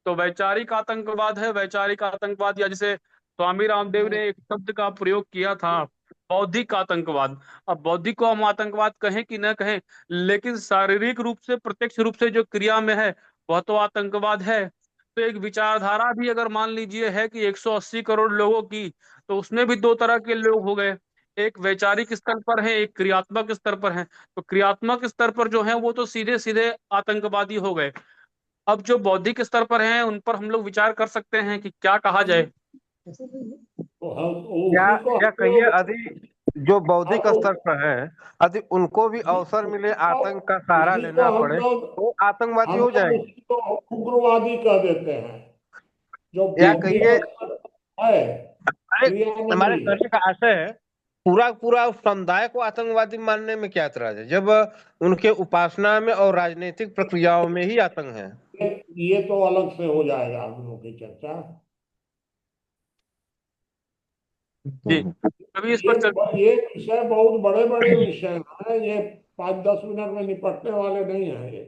तो वैचारिक आतंकवाद है, वैचारिक आतंकवाद, या जिसे स्वामी रामदेव ने एक शब्द का प्रयोग किया था, बौद्धिक आतंकवाद। अब बौद्धिक को हम आतंकवाद कहें कि न कहें, लेकिन शारीरिक रूप से, प्रत्यक्ष रूप से जो क्रिया में है, वह तो आतंकवाद है। तो एक विचारधारा भी अगर मान लीजिए है कि 180 करोड़ लोगों की, तो उसमें भी दो तरह के लोग हो गए। एक वैचारिक स्तर पर है, एक क्रियात्मक स्तर पर है। तो क्रियात्मक स्तर पर जो है वो तो सीधे सीधे आतंकवादी हो गए। अब जो बौद्धिक स्तर पर हैं उन पर हम लोग विचार कर सकते हैं कि क्या कहा जाए। तो हम या उसी को या हम कहिए, लोग, यदि जो बौद्धिक हम स्तर पर है, यदि उनको भी अवसर मिले आतंक का सहारा उसी को लेना हम पड़े, लोग तो आतंकवादी हम हो लोग जाएंगे। उसी को उग्रवादी कह देते हैं, जो या बौद्धिक कहिए, स्तर है, हमारे क्रिया में हमारे नहीं है। कहने का आशय है, पूरा पूरा उस समुदाय को आतंकवादी मानने में क्या एतराज है, जब उनके उपासना में और राजनीतिक प्रक्रियाओं में ही आतंक है। ये तो अलग से हो जाएगा हम लोग की चर्चा। जी, कभी इस ये पर चर्चा। ये विषय बहुत बड़े बड़े विषय हैं, ये 5-10 मिनट में निपटने वाले नहीं हैं ये।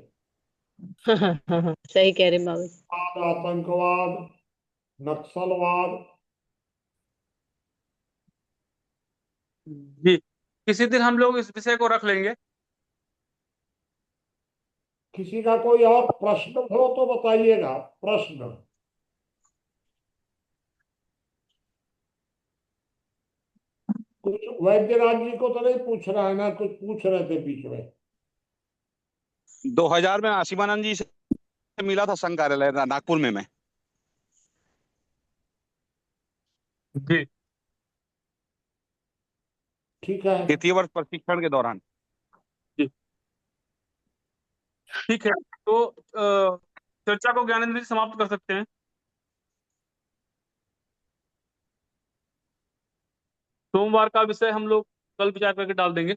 सही कह रहे बाबू। आतंकवाद, नक्सलवाद। जी, किसी दिन हम लोग इस विषय को रख लेंगे। किसी का कोई और प्रश्न हो तो बताइएगा, प्रश्न। कुछ वैद्यराज जी को तो नहीं पूछ रहा है ना, कुछ पूछ रहे थे बीच में। 2000 में आशिमानंद जी से मिला था संघ कार्यालय नागपुर में मैं। जी, ठीक है। तृतीय वर्ष प्रशिक्षण के दौरान। जी, ठीक है। तो चर्चा को ज्ञानेंद्र जी समाप्त कर सकते हैं। सोमवार का विषय हम लोग कल विचार करके डाल देंगे।